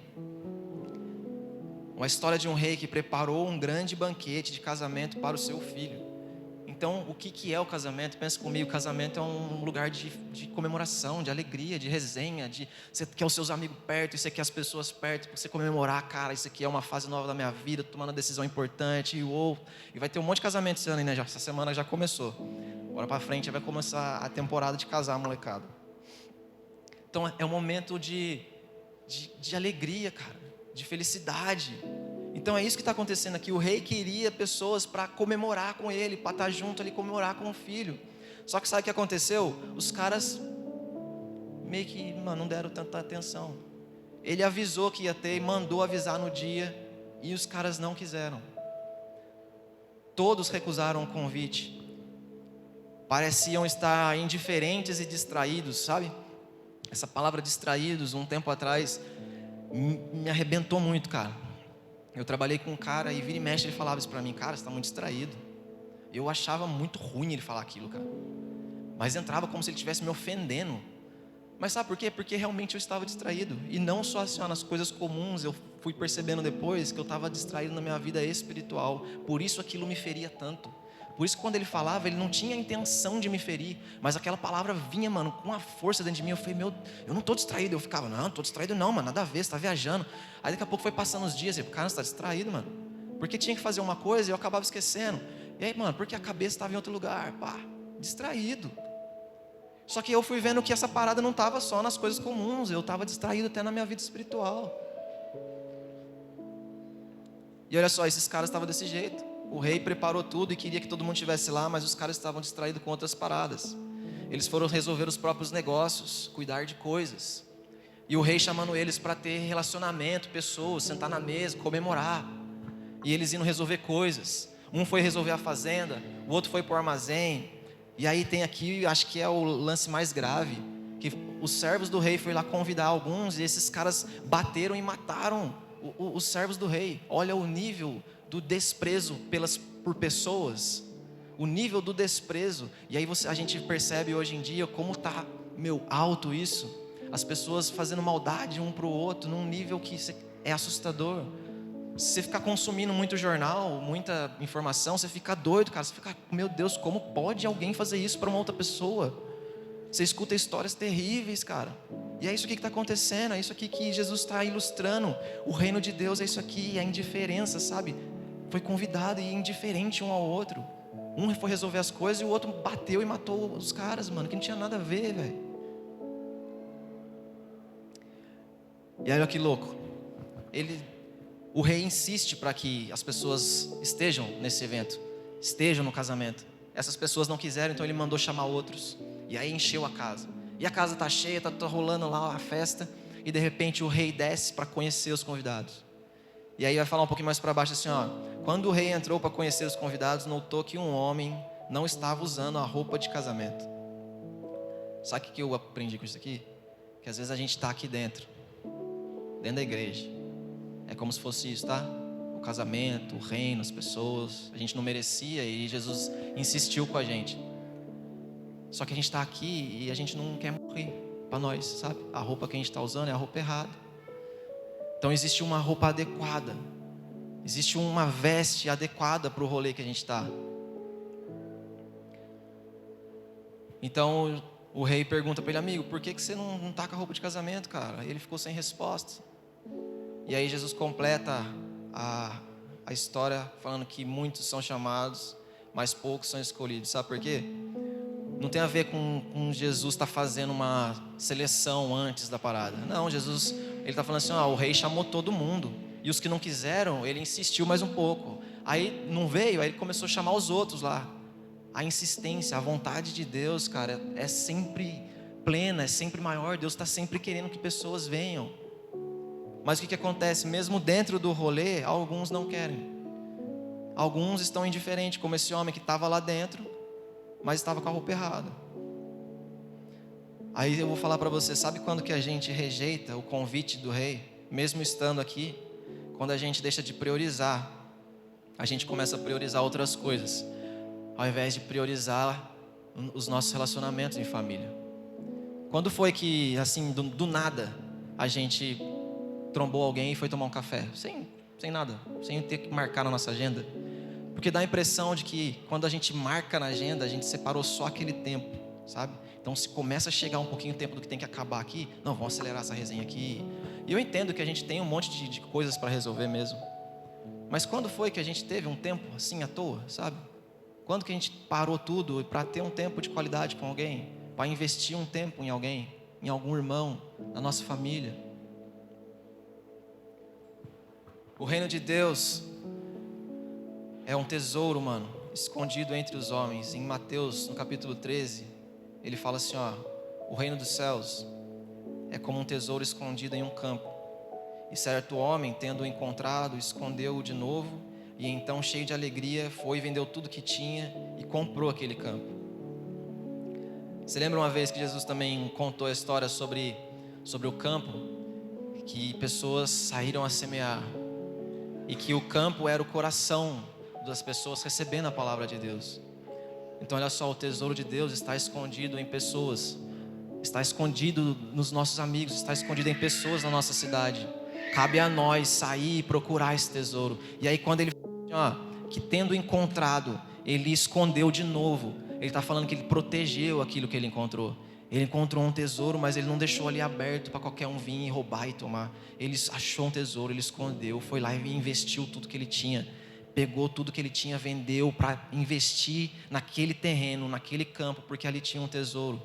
Uma história de um rei que preparou um grande banquete de casamento para o seu filho. Então, o que é o casamento? Pensa comigo, o casamento é um lugar de comemoração, de alegria, de resenha, você quer os seus amigos perto, você quer as pessoas perto, para você comemorar, cara, isso aqui é uma fase nova da minha vida, tomando uma decisão importante, e vai ter um monte de casamento esse ano, né? Essa semana já começou. Agora para frente vai começar a temporada de casar, molecada. Então, é um momento de alegria, cara, de felicidade. Então é isso que está acontecendo aqui. O rei queria pessoas para comemorar com ele, para estar junto ali, comemorar com o filho. Só que sabe o que aconteceu? Os caras meio que, não deram tanta atenção. Ele avisou que ia ter e mandou avisar no dia, e os caras não quiseram. Todos recusaram o convite. Pareciam estar indiferentes e distraídos, sabe? Essa palavra distraídos, um tempo atrás, me arrebentou muito, cara. Eu trabalhei com um cara e vira e mexe ele falava isso pra mim, cara, você está muito distraído. Eu achava muito ruim ele falar aquilo, cara. Mas entrava como se ele estivesse me ofendendo. Mas sabe por quê? Porque realmente eu estava distraído. E não só assim, nas coisas comuns, eu fui percebendo depois que eu estava distraído na minha vida espiritual. Por isso aquilo me feria tanto. Por isso que quando ele falava, ele não tinha a intenção de me ferir, mas aquela palavra vinha, mano, com a força dentro de mim. Eu falei, eu não estou distraído. Eu ficava, não estou distraído não, mano, nada a ver, você está viajando. Aí daqui a pouco foi passando os dias, eu, cara, você está distraído, mano. Porque tinha que fazer uma coisa e eu acabava esquecendo. E aí, mano, porque a cabeça estava em outro lugar, pá, distraído. Só que eu fui vendo que essa parada não estava só nas coisas comuns, eu estava distraído até na minha vida espiritual. E olha só, esses caras estavam desse jeito. O rei preparou tudo e queria que todo mundo estivesse lá, mas os caras estavam distraídos com outras paradas. Eles foram resolver os próprios negócios, cuidar de coisas. E o rei chamando eles para ter relacionamento, pessoas, sentar na mesa, comemorar. E eles indo resolver coisas. Um foi resolver a fazenda, o outro foi para o armazém. E aí tem aqui, acho que é o lance mais grave, que os servos do rei foram lá convidar alguns, e esses caras bateram e mataram os servos do rei. Olha o nível do desprezo por pessoas, o nível do desprezo. E aí a gente percebe hoje em dia como está, alto isso. As pessoas fazendo maldade um para o outro num nível que é assustador. Se você ficar consumindo muito jornal, muita informação, você fica doido, cara. Você fica, meu Deus, como pode alguém fazer isso para uma outra pessoa? Você escuta histórias terríveis, cara. E é isso aqui que está acontecendo, é isso aqui que Jesus está ilustrando. O reino de Deus é isso aqui, é a indiferença, sabe? Foi convidado e indiferente um ao outro. Um foi resolver as coisas e o outro bateu e matou os caras, mano, que não tinha nada a ver, velho. E olha que louco. O rei insiste para que as pessoas estejam nesse evento, estejam no casamento. Essas pessoas não quiseram, então ele mandou chamar outros. E aí encheu a casa. E a casa está cheia, está rolando lá a festa. E de repente o rei desce para conhecer os convidados. E aí vai falar um pouquinho mais para baixo assim, ó. Quando o rei entrou para conhecer os convidados, notou que um homem não estava usando a roupa de casamento. Sabe o que eu aprendi com isso aqui? Que às vezes a gente está aqui dentro da igreja. É como se fosse isso, tá? O casamento, o reino, as pessoas. A gente não merecia e Jesus insistiu com a gente. Só que a gente está aqui e a gente não quer morrer para nós, sabe? A roupa que a gente está usando é a roupa errada. Então existe uma roupa adequada. Existe uma veste adequada para o rolê que a gente está. Então o rei pergunta para ele: amigo, por que você não tá com a roupa de casamento, cara? E ele ficou sem resposta. E aí Jesus completa a história falando que muitos são chamados, mas poucos são escolhidos. Sabe por quê? Não tem a ver com Jesus estar fazendo uma seleção antes da parada. Não, Jesus, ele está falando assim: o rei chamou todo mundo, e os que não quiseram, ele insistiu mais um pouco. Aí não veio, aí ele começou a chamar os outros lá. A insistência, a vontade de Deus, cara, é sempre plena, é sempre maior. Deus está sempre querendo que pessoas venham. Mas o que acontece? Mesmo dentro do rolê, alguns não querem. Alguns estão indiferentes, como esse homem que estava lá dentro, mas estava com a roupa errada. Aí eu vou falar para você: sabe quando que a gente rejeita o convite do rei, mesmo estando aqui? Quando a gente deixa de priorizar, a gente começa a priorizar outras coisas, ao invés de priorizar os nossos relacionamentos em família. Quando foi que, assim, do nada, a gente trombou alguém e foi tomar um café? Sem nada, sem ter que marcar na nossa agenda. Porque dá a impressão de que quando a gente marca na agenda, a gente separou só aquele tempo, sabe? Então se começa a chegar um pouquinho o tempo do que tem que acabar aqui, não, vamos acelerar essa resenha aqui. E eu entendo que a gente tem um monte de coisas para resolver mesmo. Mas quando foi que a gente teve um tempo assim à toa, sabe? Quando que a gente parou tudo para ter um tempo de qualidade com alguém? Para investir um tempo em alguém, em algum irmão, na nossa família? O reino de Deus é um tesouro, mano, escondido entre os homens. Em Mateus, no capítulo 13, ele fala assim, o reino dos céus é como um tesouro escondido em um campo. E certo homem, tendo-o encontrado, escondeu-o de novo, e então, cheio de alegria, foi e vendeu tudo que tinha e comprou aquele campo. Você lembra uma vez que Jesus também contou a história sobre o campo? Que pessoas saíram a semear, e que o campo era o coração das pessoas recebendo a palavra de Deus. Então olha só, o tesouro de Deus está escondido em pessoas, está escondido nos nossos amigos, está escondido em pessoas na nossa cidade. Cabe a nós sair e procurar esse tesouro. E aí quando ele fala que tendo encontrado, ele escondeu de novo, ele está falando que ele protegeu aquilo que ele encontrou. Ele encontrou um tesouro, mas ele não deixou ali aberto para qualquer um vir e roubar e tomar. Ele achou um tesouro, ele escondeu, foi lá e investiu tudo que ele tinha. Pegou tudo que ele tinha, vendeu para investir naquele terreno, naquele campo, porque ali tinha um tesouro.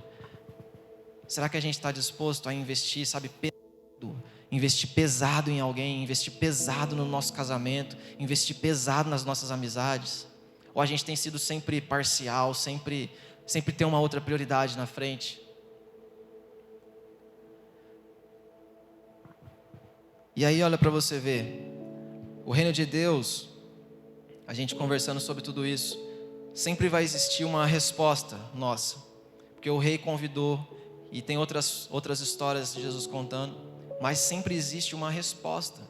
Será que a gente está disposto a investir, sabe, pesado? Investir pesado em alguém, investir pesado no nosso casamento, investir pesado nas nossas amizades? Ou a gente tem sido sempre parcial, sempre tem uma outra prioridade na frente? E aí olha para você ver, o reino de Deus, a gente conversando sobre tudo isso, sempre vai existir uma resposta nossa, porque o rei convidou, e tem outras histórias de Jesus contando, mas sempre existe uma resposta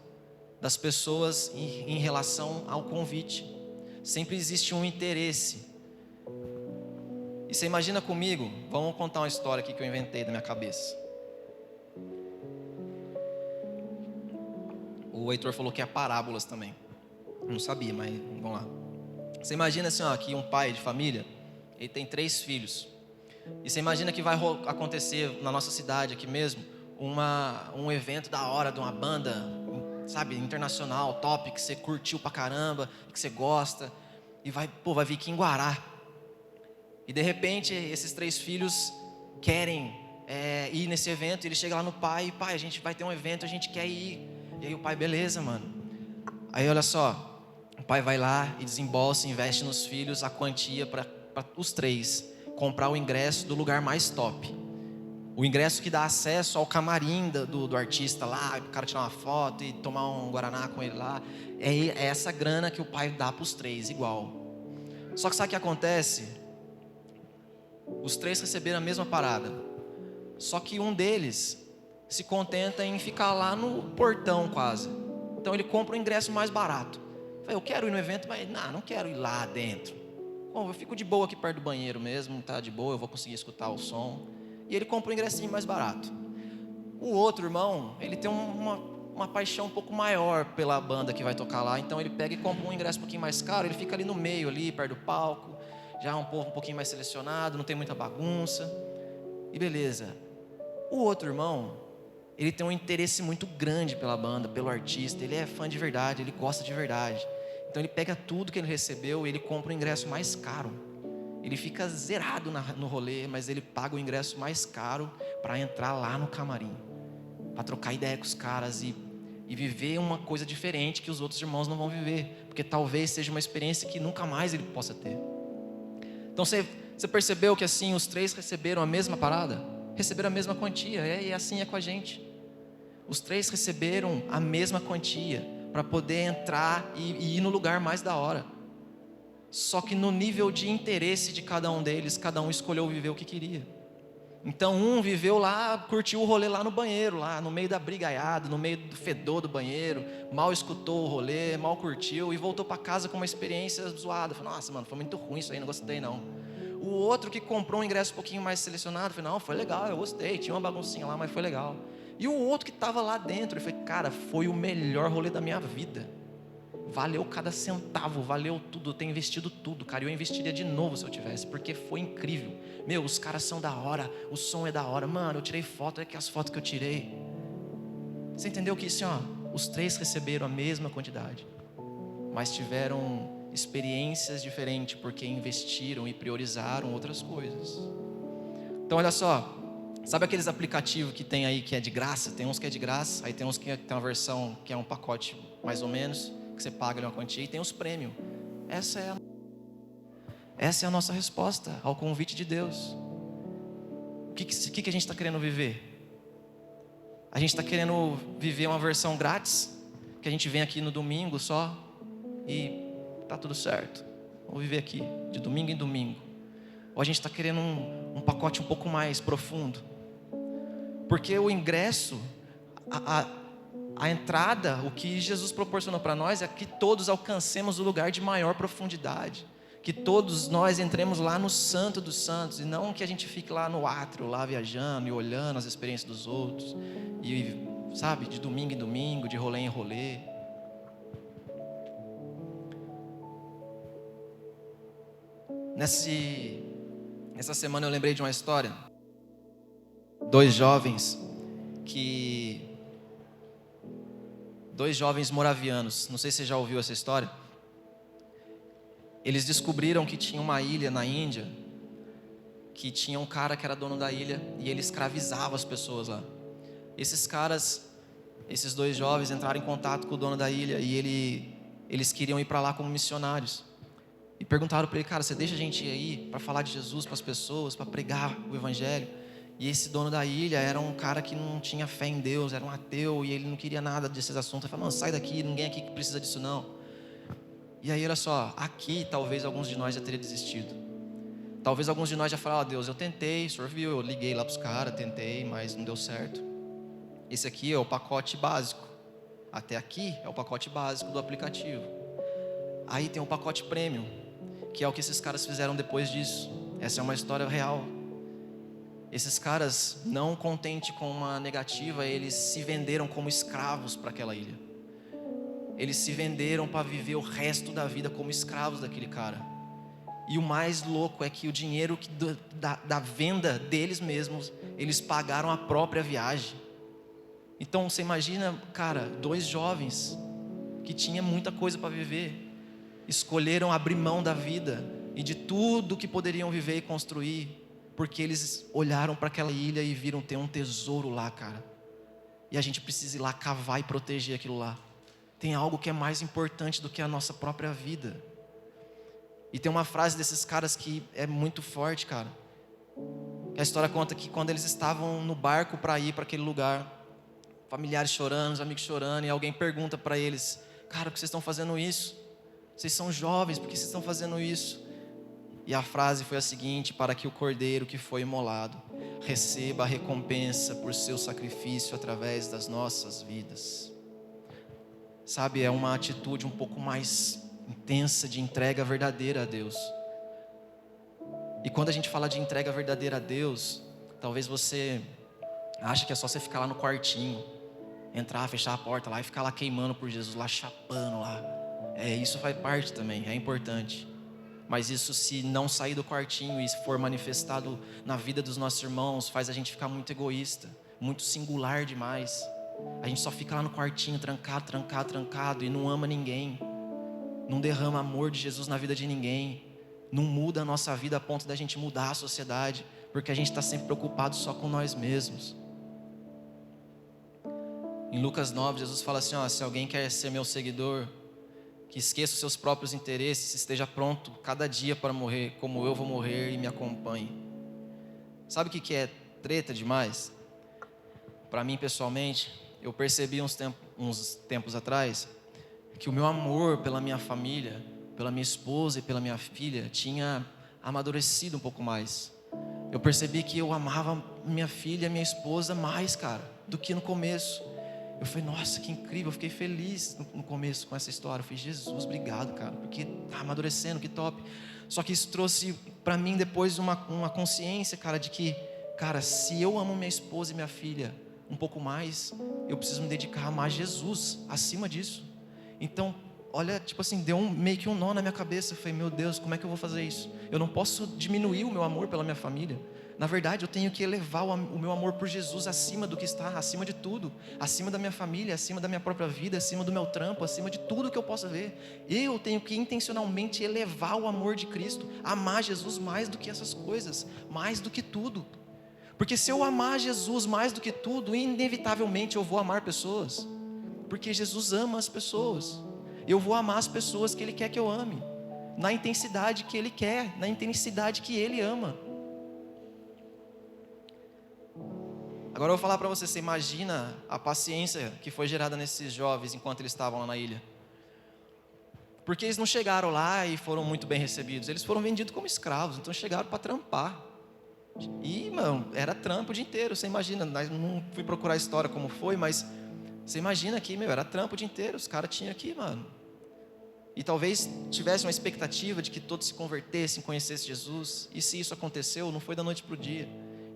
das pessoas em relação ao convite, sempre existe um interesse. E você imagina comigo, vamos contar uma história aqui que eu inventei da minha cabeça. O Heitor falou que é parábolas também. Não sabia, mas vamos lá. Você imagina assim, que um pai de família, ele tem 3 filhos. E você imagina que vai acontecer na nossa cidade aqui mesmo, um evento da hora de uma banda, sabe, internacional, top, que você curtiu pra caramba, que você gosta, e vai vir aqui em Guará. E de repente, esses 3 filhos querem ir nesse evento, e ele chega lá no pai, a gente vai ter um evento, a gente quer ir. E aí o pai, beleza, mano. Aí olha só, o pai vai lá e desembolsa, investe nos filhos a quantia para os 3 comprar o ingresso do lugar mais top. O ingresso que dá acesso ao camarim do artista lá, o cara tirar uma foto e tomar um guaraná com ele lá. É essa grana que o pai dá para os 3, igual. Só que sabe o que acontece? Os 3 receberam a mesma parada. Só que um deles se contenta em ficar lá no portão quase. Então ele compra o ingresso mais barato. Eu quero ir no evento, mas não quero ir lá dentro. Bom, eu fico de boa aqui perto do banheiro mesmo, tá de boa, eu vou conseguir escutar o som. E ele compra o ingressinho mais barato. O outro irmão, ele tem uma paixão um pouco maior pela banda que vai tocar lá. Então ele pega e compra um ingresso um pouquinho mais caro. Ele fica ali no meio, ali perto do palco, já um pouquinho mais selecionado, não tem muita bagunça. E beleza. O outro irmão, ele tem um interesse muito grande pela banda, pelo artista. Ele é fã de verdade, ele gosta de verdade. Então ele pega tudo que ele recebeu e ele compra o ingresso mais caro. Ele fica zerado no rolê, mas ele paga o ingresso mais caro para entrar lá no camarim, para trocar ideia com os caras e viver uma coisa diferente que os outros irmãos não vão viver, porque talvez seja uma experiência que nunca mais ele possa ter. Então você percebeu que assim os três receberam a mesma parada? Receberam a mesma quantia, e assim é com a gente. Os três receberam a mesma quantia para poder entrar e ir no lugar mais da hora. Só que no nível de interesse de cada um deles, cada um escolheu viver o que queria. Então um viveu lá, curtiu o rolê lá no banheiro, lá no meio da brigaiada, no meio do fedor do banheiro, mal escutou o rolê, mal curtiu e voltou para casa com uma experiência zoada. Falou, nossa mano, foi muito ruim isso aí, não gostei não. O outro que comprou um ingresso um pouquinho mais selecionado, falou, não, foi legal, eu gostei, tinha uma baguncinha lá, mas foi legal. E o outro que estava lá dentro, ele falou, cara, foi o melhor rolê da minha vida. Valeu cada centavo, valeu tudo, eu tenho investido tudo, cara, eu investiria de novo se eu tivesse, porque foi incrível. Meu, os caras são da hora, o som é da hora, mano, eu tirei foto, olha aqui as fotos que eu tirei. Você entendeu que assim, ó, os três receberam a mesma quantidade, mas tiveram experiências diferentes, porque investiram e priorizaram outras coisas. Então olha só, sabe aqueles aplicativos que tem aí que é de graça? Tem uns que é de graça, aí tem uns que tem uma versão que é um pacote mais ou menos, que você paga ali uma quantia, e tem os premium. Essa é a nossa resposta ao convite de Deus. O que a gente está querendo viver? A gente está querendo viver uma versão grátis, que a gente vem aqui no domingo só e tá tudo certo, vou viver aqui de domingo em domingo. Ou a gente está querendo um pacote um pouco mais profundo? Porque o ingresso, a entrada, o que Jesus proporcionou para nós é que todos alcancemos o lugar de maior profundidade, que todos nós entremos lá no Santo dos Santos, e não que a gente fique lá no átrio, lá viajando e olhando as experiências dos outros, e sabe, de domingo em domingo, de rolê em rolê. Essa semana eu lembrei de uma história, dois jovens moravianos, não sei se você já ouviu essa história. Eles descobriram que tinha uma ilha na Índia, que tinha um cara que era dono da ilha, e ele escravizava as pessoas lá. Esses dois jovens entraram em contato com o dono da ilha, e eles queriam ir para lá como missionários. E perguntaram para ele, cara, você deixa a gente ir aí para falar de Jesus para as pessoas, para pregar o evangelho? E esse dono da ilha era um cara que não tinha fé em Deus, era um ateu, e ele não queria nada desses assuntos. Ele falou, mano, sai daqui, ninguém aqui que precisa disso não. E aí olha só, aqui talvez alguns de nós já teriam desistido. Talvez alguns de nós já falaram, Deus, eu tentei, o senhor viu, eu liguei lá para os caras, tentei, mas não deu certo. Esse aqui é o pacote básico. Até aqui é o pacote básico do aplicativo. Aí tem o pacote premium, que é o que esses caras fizeram depois disso. Essa é uma história real. Esses caras, não contente com uma negativa, eles se venderam como escravos para aquela ilha. Eles se venderam para viver o resto da vida como escravos daquele cara. E o mais louco é que o dinheiro da venda deles mesmos, eles pagaram a própria viagem. Então você imagina, cara, dois jovens que tinham muita coisa para viver, escolheram abrir mão da vida e de tudo que poderiam viver e construir, porque eles olharam para aquela ilha e viram ter um tesouro lá, cara. E a gente precisa ir lá cavar e proteger aquilo lá. Tem algo que é mais importante do que a nossa própria vida. E tem uma frase desses caras que é muito forte, cara. A história conta que quando eles estavam no barco para ir para aquele lugar, familiares chorando, os amigos chorando, e alguém pergunta para eles, cara, por que vocês estão fazendo isso? Vocês são jovens, por que vocês estão fazendo isso? E a frase foi a seguinte, para que o cordeiro que foi imolado receba a recompensa por seu sacrifício através das nossas vidas. Sabe, é uma atitude um pouco mais intensa de entrega verdadeira a Deus. E quando a gente fala de entrega verdadeira a Deus, talvez você ache que é só você ficar lá no quartinho, entrar, fechar a porta lá e ficar lá queimando por Jesus, lá chapando lá. Isso faz parte também, é importante. Mas isso, se não sair do quartinho e for manifestado na vida dos nossos irmãos, faz a gente ficar muito egoísta, muito singular demais. A gente só fica lá no quartinho, trancado, trancado, trancado, e não ama ninguém, não derrama amor de Jesus na vida de ninguém, não muda a nossa vida a ponto da gente mudar a sociedade, porque a gente está sempre preocupado só com nós mesmos. Em Lucas 9, Jesus fala assim, se alguém quer ser meu seguidor, que esqueça os seus próprios interesses, esteja pronto cada dia para morrer, como eu vou morrer, e me acompanhe. Sabe o que é treta demais? Para mim, pessoalmente, eu percebi uns tempos atrás, que o meu amor pela minha família, pela minha esposa e pela minha filha, tinha amadurecido um pouco mais. Eu percebi que eu amava minha filha e minha esposa mais, cara, do que no começo. Eu falei, nossa, que incrível, eu fiquei feliz no começo com essa história. Eu falei, Jesus, obrigado, cara, porque tá amadurecendo, que top. Só que isso trouxe para mim depois uma consciência, cara, de que, cara, se eu amo minha esposa e minha filha um pouco mais, eu preciso me dedicar a amar Jesus acima disso. Então, olha, tipo assim, deu meio que um nó na minha cabeça. Eu falei, meu Deus, como é que eu vou fazer isso? Eu não posso diminuir o meu amor pela minha família. Na verdade, eu tenho que elevar o meu amor por Jesus acima do que está, acima de tudo, acima da minha família, acima da minha própria vida, acima do meu trampo, acima de tudo que eu possa ver. Eu tenho que intencionalmente elevar o amor de Cristo, amar Jesus mais do que essas coisas, mais do que tudo. Porque se eu amar Jesus mais do que tudo, inevitavelmente eu vou amar pessoas, porque Jesus ama as pessoas. Eu vou amar as pessoas que Ele quer que eu ame, na intensidade que Ele quer, na intensidade que Ele ama. Agora eu vou falar para você imagina a paciência que foi gerada nesses jovens enquanto eles estavam lá na ilha. Porque eles não chegaram lá e foram muito bem recebidos, eles foram vendidos como escravos, então chegaram para trampar. E, mano, era trampo o dia inteiro, você imagina, não fui procurar a história como foi, mas você imagina aqui, era trampo o dia inteiro, os caras tinham aqui, mano. E talvez tivesse uma expectativa de que todos se convertessem, conhecessem Jesus, e se isso aconteceu, não foi da noite para o dia,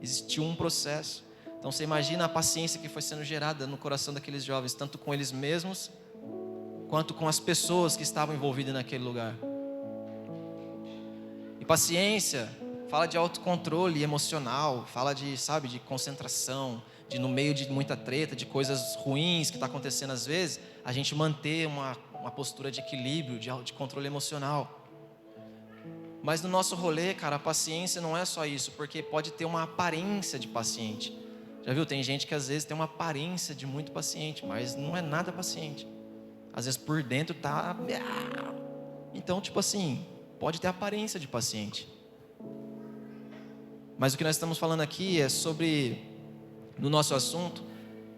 existiu um processo. Então você imagina a paciência que foi sendo gerada no coração daqueles jovens, tanto com eles mesmos, quanto com as pessoas que estavam envolvidas naquele lugar. E paciência fala de autocontrole emocional, fala de, de concentração, de no meio de muita treta, de coisas ruins que está acontecendo às vezes, a gente manter uma postura de equilíbrio, de controle emocional. Mas no nosso rolê, cara, a paciência não é só isso, porque pode ter uma aparência de paciente. Já viu? Tem gente que às vezes tem uma aparência de muito paciente, mas não é nada paciente. Às vezes por dentro tá... Então, tipo assim, pode ter aparência de paciente. Mas o que nós estamos falando aqui é sobre, no nosso assunto,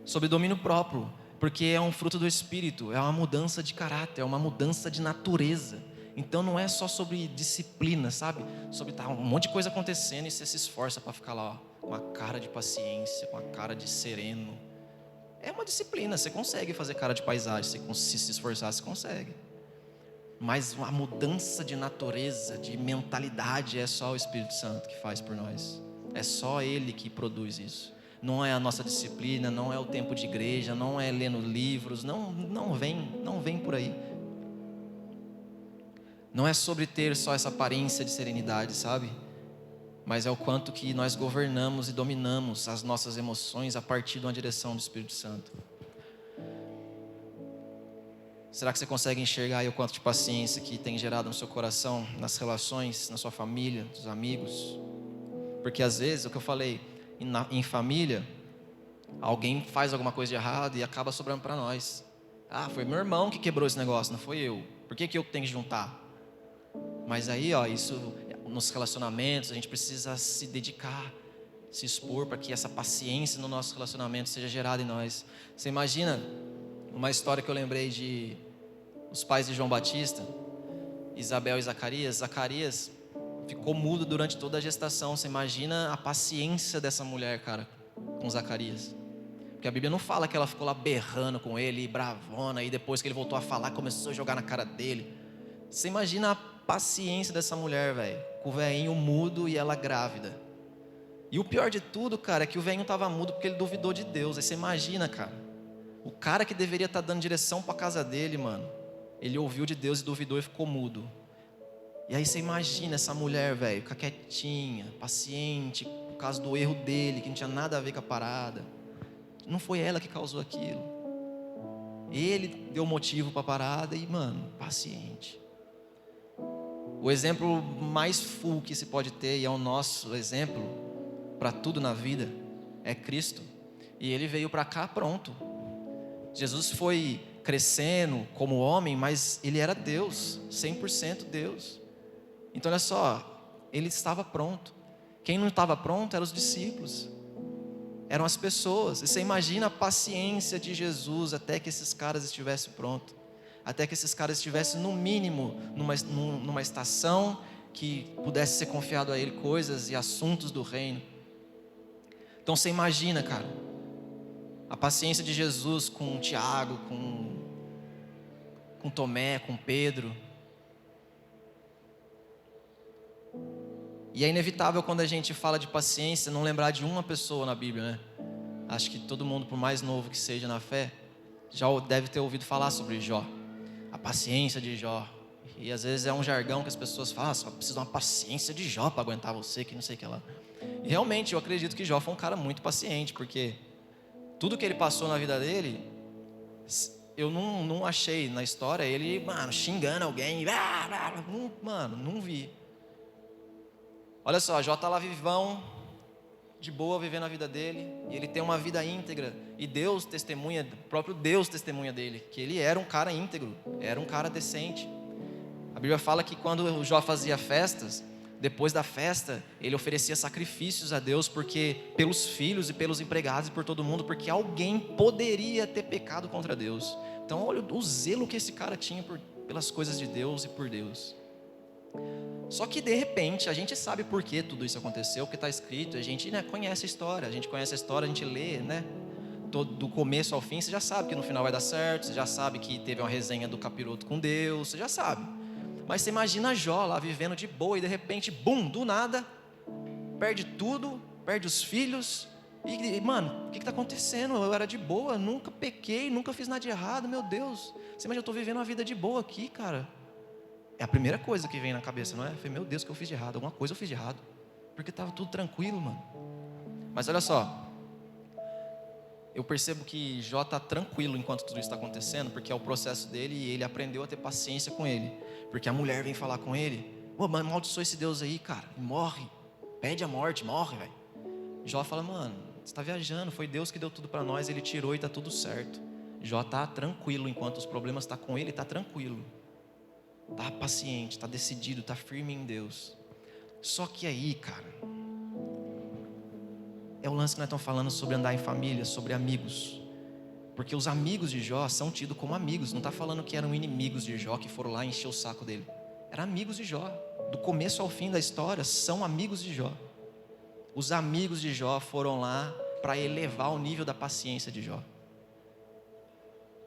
sobre domínio próprio. Porque é um fruto do Espírito, é uma mudança de caráter, é uma mudança de natureza. Então não é só sobre disciplina, sabe? Sobre um monte de coisa acontecendo e você se esforça para ficar lá, com a cara de paciência, com a cara de sereno. É uma disciplina, você consegue fazer cara de paisagem, se esforçar, você consegue. Mas a mudança de natureza, de mentalidade, é só o Espírito Santo que faz por nós. É só Ele que produz isso. Não é a nossa disciplina, não é o tempo de igreja, não é lendo livros, não vem por aí. Não é sobre ter só essa aparência de serenidade, sabe? Mas é o quanto que nós governamos e dominamos as nossas emoções a partir de uma direção do Espírito Santo. Será que você consegue enxergar aí o quanto de paciência que tem gerado no seu coração, nas relações, na sua família, dos amigos? Porque às vezes, o que eu falei, em família, alguém faz alguma coisa de errado e acaba sobrando para nós. Foi meu irmão que quebrou esse negócio, não foi eu. Por que eu tenho que juntar? Mas aí, isso nos relacionamentos, a gente precisa se dedicar, se expor para que essa paciência no nosso relacionamento seja gerada em nós. Você imagina uma história que eu lembrei de os pais de João Batista, Isabel e Zacarias. Zacarias ficou mudo durante toda a gestação. Você imagina a paciência dessa mulher, cara, com Zacarias. Porque a Bíblia não fala que ela ficou lá berrando com ele, bravona, e depois que ele voltou a falar, começou a jogar na cara dele. Você imagina a paciência dessa mulher, velho, com o velhinho mudo e ela grávida. E o pior de tudo, cara, é que o velhinho estava mudo porque ele duvidou de Deus. Aí você imagina, cara, o cara que deveria estar dando direção para a casa dele, mano, ele ouviu de Deus e duvidou e ficou mudo. E aí você imagina essa mulher, velho, ficar quietinha, paciente, por causa do erro dele, que não tinha nada a ver com a parada. Não foi ela que causou aquilo. Ele deu motivo para a parada e, mano, paciente. O exemplo mais full que se pode ter, e é o nosso exemplo para tudo na vida, é Cristo. E ele veio para cá pronto. Jesus foi crescendo como homem, mas ele era Deus, 100% Deus. Então olha só, ele estava pronto. Quem não estava pronto eram os discípulos, eram as pessoas. E você imagina a paciência de Jesus até que esses caras estivessem prontos, até que esses caras estivessem no mínimo numa estação que pudesse ser confiado a ele coisas e assuntos do reino. Então você imagina, cara, a paciência de Jesus com Tiago, com Tomé, com Pedro. E é inevitável quando a gente fala de paciência não lembrar de uma pessoa na Bíblia, né? Acho que todo mundo, por mais novo que seja na fé, já deve ter ouvido falar sobre Jó, a paciência de Jó. E às vezes é um jargão que as pessoas falam, só precisa de uma paciência de Jó para aguentar você, que não sei o que lá. E realmente eu acredito que Jó foi um cara muito paciente, porque tudo que ele passou na vida dele, eu não achei na história ele, mano, xingando alguém, mano, não vi. Olha só, Jó está lá vivão, de boa, vivendo a vida dele, e ele tem uma vida íntegra, e Deus testemunha, o próprio Deus testemunha dele, que ele era um cara íntegro, era um cara decente. A Bíblia fala que quando o Jó fazia festas, depois da festa, ele oferecia sacrifícios a Deus, porque pelos filhos e pelos empregados e por todo mundo, porque alguém poderia ter pecado contra Deus. Então olha o zelo que esse cara tinha pelas coisas de Deus e por Deus. Só que de repente, a gente sabe por que tudo isso aconteceu, o que está escrito, a gente conhece a história, a gente lê, né? Do começo ao fim, você já sabe que no final vai dar certo, você já sabe que teve uma resenha do capiroto com Deus, você já sabe. Mas você imagina Jó lá vivendo de boa e de repente, bum, do nada, perde tudo, perde os filhos. E mano, o que está acontecendo? Eu era de boa, nunca pequei, nunca fiz nada de errado, meu Deus. Você imagina, eu estou vivendo uma vida de boa aqui, cara. É a primeira coisa que vem na cabeça, não é? Eu falei, meu Deus, o que eu fiz de errado? Alguma coisa eu fiz de errado. Porque estava tudo tranquilo, mano. Mas olha só, eu percebo que Jó está tranquilo enquanto tudo isso está acontecendo, porque é o processo dele e ele aprendeu a ter paciência com ele. Porque a mulher vem falar com ele, mano, amaldiçoa esse Deus aí, cara, e morre, pede a morte, morre, velho. Jó fala, mano, você está viajando, foi Deus que deu tudo para nós, ele tirou e está tudo certo. Jó está tranquilo enquanto os problemas estão com ele, está tranquilo. Está paciente, está decidido, está firme em Deus. Só que aí, cara, é o lance que nós estamos falando sobre andar em família, sobre amigos. Porque os amigos de Jó são tidos como amigos. Não está falando que eram inimigos de Jó que foram lá encher o saco dele. Eram amigos de Jó. Do começo ao fim da história, são amigos de Jó. Os amigos de Jó foram lá para elevar o nível da paciência de Jó.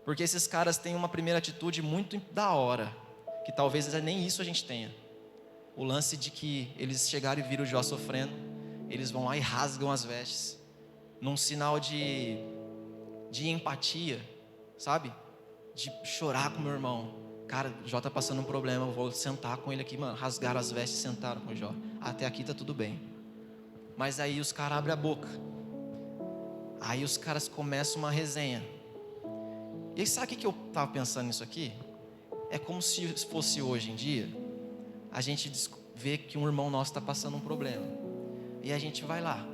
Porque esses caras têm uma primeira atitude muito da hora, que talvez nem isso a gente tenha. O lance de que eles chegaram e viram Jó sofrendo, eles vão lá e rasgam as vestes, num sinal de empatia, sabe? De chorar com meu irmão. Cara, Jó está passando um problema, eu vou sentar com ele aqui, mano. Rasgaram as vestes e sentaram com Jó. Até aqui tá tudo bem. Mas aí os caras abrem a boca. Aí os caras começam uma resenha. E aí sabe o que eu estava pensando nisso aqui? É como se fosse hoje em dia, a gente vê que um irmão nosso está passando um problema. E a gente vai lá.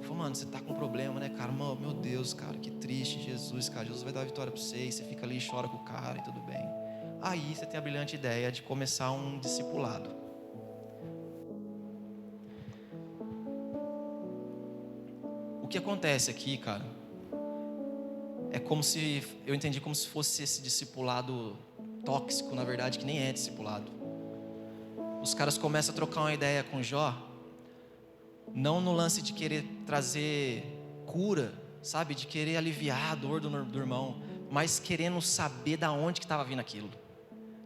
Fala, mano, você está com um problema, né, cara? Mano, meu Deus, cara, que triste, Jesus, cara. Jesus vai dar a vitória para você. E você fica ali e chora com o cara e tudo bem. Aí você tem a brilhante ideia de começar um discipulado. O que acontece aqui, cara, é como se, eu entendi como se fosse esse discipulado tóxico, na verdade, que nem é discipulado. Os caras começam a trocar uma ideia com Jó, não no lance de querer trazer cura, sabe, de querer aliviar a dor do irmão, mas querendo saber da onde que estava vindo aquilo.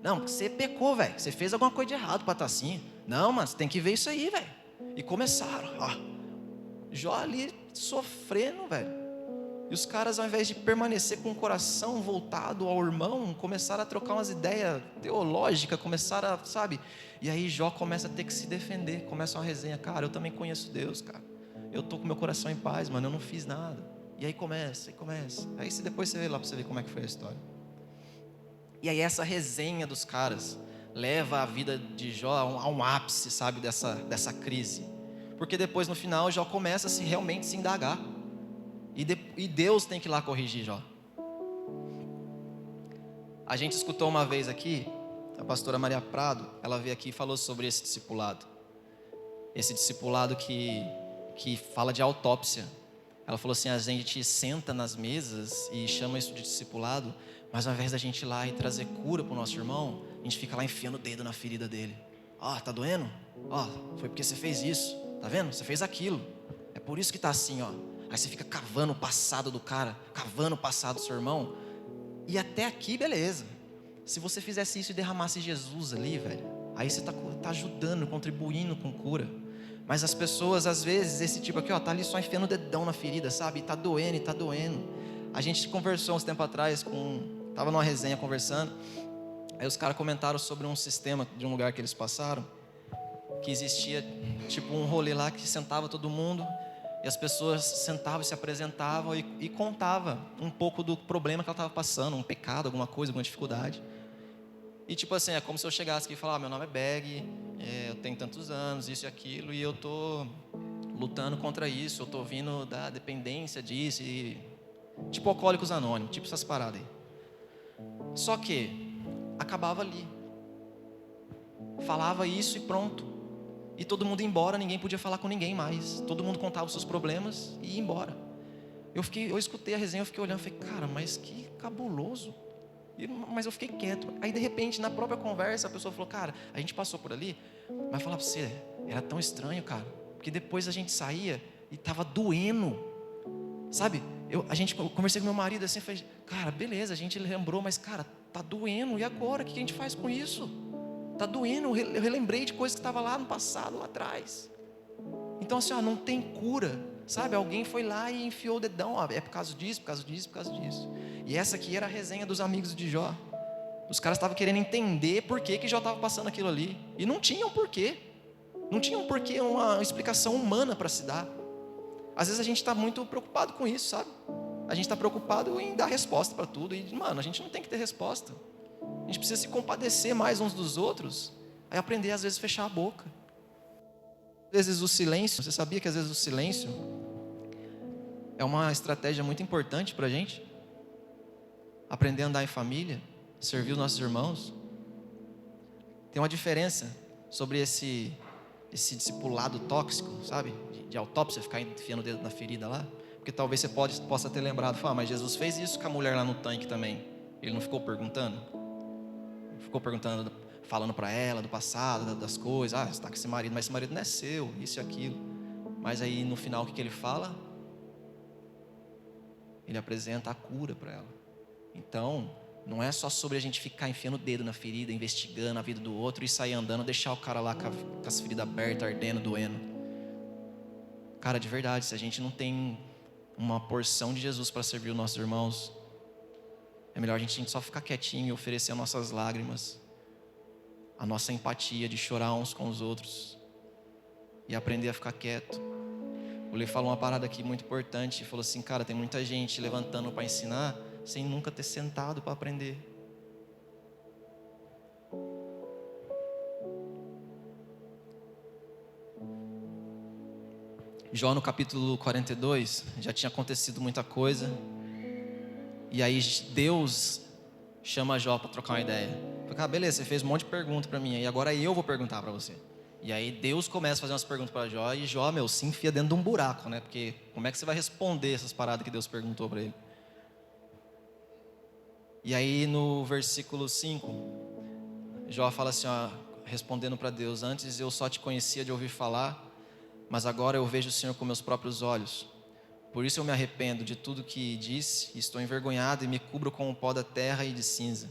Não, você pecou, velho, você fez alguma coisa de errado para estar assim. Não, mas tem que ver isso aí, velho. E começaram, ó, Jó ali sofrendo, velho. E os caras, ao invés de permanecer com o coração voltado ao irmão, começaram a trocar umas ideias teológicas, começaram a, sabe? E aí Jó começa a ter que se defender, começa uma resenha. Cara, eu também conheço Deus, cara. Eu tô com meu coração em paz, mano, eu não fiz nada. E aí começa. Aí depois você vê lá para você ver como é que foi a história. E aí essa resenha dos caras leva a vida de Jó a um ápice, sabe, dessa crise. Porque depois no final Jó começa a realmente se indagar. E Deus tem que ir lá corrigir Jó. A gente escutou uma vez aqui, a pastora Maria Prado, ela veio aqui e falou sobre esse discipulado. Esse discipulado que fala de autópsia. Ela falou assim, a gente senta nas mesas e chama isso de discipulado, mas ao invés da gente ir lá e trazer cura para o nosso irmão, a gente fica lá enfiando o dedo na ferida dele. Ó, tá doendo? Ó, foi porque você fez isso, tá vendo? Você fez aquilo. É por isso que tá assim, ó. Aí você fica cavando o passado do cara, cavando o passado do seu irmão. E até aqui, beleza. Se você fizesse isso e derramasse Jesus ali, velho, aí você tá ajudando, contribuindo com cura. Mas as pessoas, às vezes, esse tipo aqui, ó, tá ali só enfiando o dedão na ferida, sabe? E tá doendo. A gente conversou uns tempo atrás tava numa resenha conversando. Aí os caras comentaram sobre um sistema de um lugar que eles passaram, que existia tipo um rolê lá que sentava todo mundo. E as pessoas sentavam, se apresentavam e contavam um pouco do problema que ela estava passando, um pecado, alguma coisa, alguma dificuldade. E tipo assim, é como se eu chegasse aqui e falasse, meu nome é Beg, eu tenho tantos anos, isso e aquilo, e eu tô lutando contra isso, eu tô vindo da dependência disso, tipo Alcoólicos Anônimos, tipo essas paradas aí. Só que acabava ali. Falava isso e pronto. E todo mundo ia embora, ninguém podia falar com ninguém mais. Todo mundo contava os seus problemas e ia embora. Eu escutei a resenha, eu fiquei olhando, falei, cara, mas que cabuloso. Mas eu fiquei quieto. Aí de repente, na própria conversa, a pessoa falou, cara, a gente passou por ali, mas falar pra você, era tão estranho, cara, porque depois a gente saía e tava doendo. Sabe? Eu conversei com meu marido assim, falei, cara, beleza, a gente lembrou, mas cara, tá doendo, e agora? O que a gente faz com isso? Tá doendo, eu relembrei de coisas que estavam lá no passado, lá atrás. Então assim, ó, não tem cura, sabe? Alguém foi lá e enfiou o dedão, ó, é por causa disso. E essa aqui era a resenha dos amigos de Jó. Os caras estavam querendo entender por que Jó estava passando aquilo ali. E não tinham porquê. Não tinham porquê, uma explicação humana para se dar. Às vezes a gente está muito preocupado com isso, sabe? A gente está preocupado em dar resposta para tudo. E, mano, a gente não tem que ter resposta. A gente precisa se compadecer mais uns dos outros. Aí aprender, às vezes, a fechar a boca. Às vezes o silêncio, você sabia que às vezes o silêncio é uma estratégia muito importante para a gente? Aprender a andar em família, servir os nossos irmãos. Tem uma diferença sobre esse discipulado tóxico, sabe? De autópsia, ficar enfiando o dedo na ferida lá. Porque talvez você possa ter lembrado, falar, mas Jesus fez isso com a mulher lá no tanque também. Ele não ficou perguntando? Ficou perguntando, falando para ela do passado, das coisas. Você está com esse marido, mas esse marido não é seu, isso e aquilo. Mas aí no final o que ele fala? Ele apresenta a cura para ela. Então, não é só sobre a gente ficar enfiando o dedo na ferida, investigando a vida do outro e sair andando, deixar o cara lá com as feridas abertas, ardendo, doendo. Cara, de verdade, se a gente não tem uma porção de Jesus para servir os nossos irmãos, é melhor a gente só ficar quietinho e oferecer as nossas lágrimas, a nossa empatia de chorar uns com os outros e aprender a ficar quieto. O Lê falou uma parada aqui muito importante, falou assim, cara, tem muita gente levantando para ensinar sem nunca ter sentado para aprender. Jó no capítulo 42, já tinha acontecido muita coisa. E aí Deus chama Jó para trocar uma ideia. Fala, beleza, você fez um monte de pergunta para mim, e agora eu vou perguntar para você. E aí Deus começa a fazer umas perguntas para Jó, e Jó, se enfia dentro de um buraco, né? Porque como é que você vai responder essas paradas que Deus perguntou para ele? E aí no versículo 5, Jó fala assim, ó, respondendo para Deus, antes eu só te conhecia de ouvir falar, mas agora eu vejo o Senhor com meus próprios olhos. Por isso eu me arrependo de tudo que disse, e estou envergonhado e me cubro com o pó da terra e de cinza.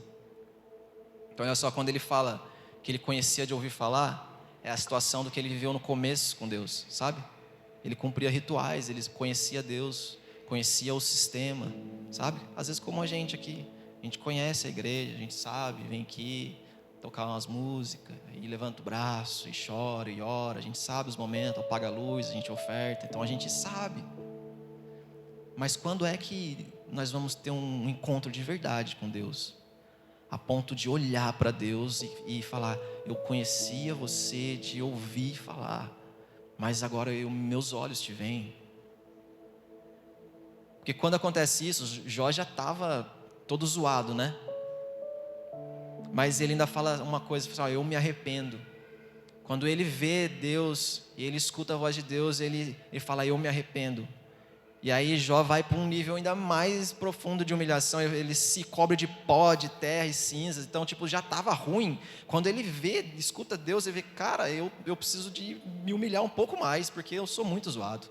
Então olha só, quando ele fala que ele conhecia de ouvir falar, é a situação do que ele viveu no começo com Deus, sabe? Ele cumpria rituais, ele conhecia Deus, conhecia o sistema, sabe? Às vezes como a gente aqui, a gente conhece a igreja, a gente sabe, vem aqui tocar umas músicas, e levanta o braço, e chora, e ora, a gente sabe os momentos, apaga a luz, a gente oferta, então a gente sabe. Mas quando é que nós vamos ter um encontro de verdade com Deus? A ponto de olhar para Deus e falar, eu conhecia você de ouvir falar, mas agora meus olhos te veem. Porque quando acontece isso, Jó já estava todo zoado, né? Mas ele ainda fala uma coisa, fala, eu me arrependo. Quando ele vê Deus, e ele escuta a voz de Deus, ele fala, eu me arrependo. E aí Jó vai para um nível ainda mais profundo de humilhação, ele se cobre de pó, de terra e cinzas, então tipo, já estava ruim. Quando ele escuta Deus, ele vê, cara, eu preciso de me humilhar um pouco mais, porque eu sou muito zoado.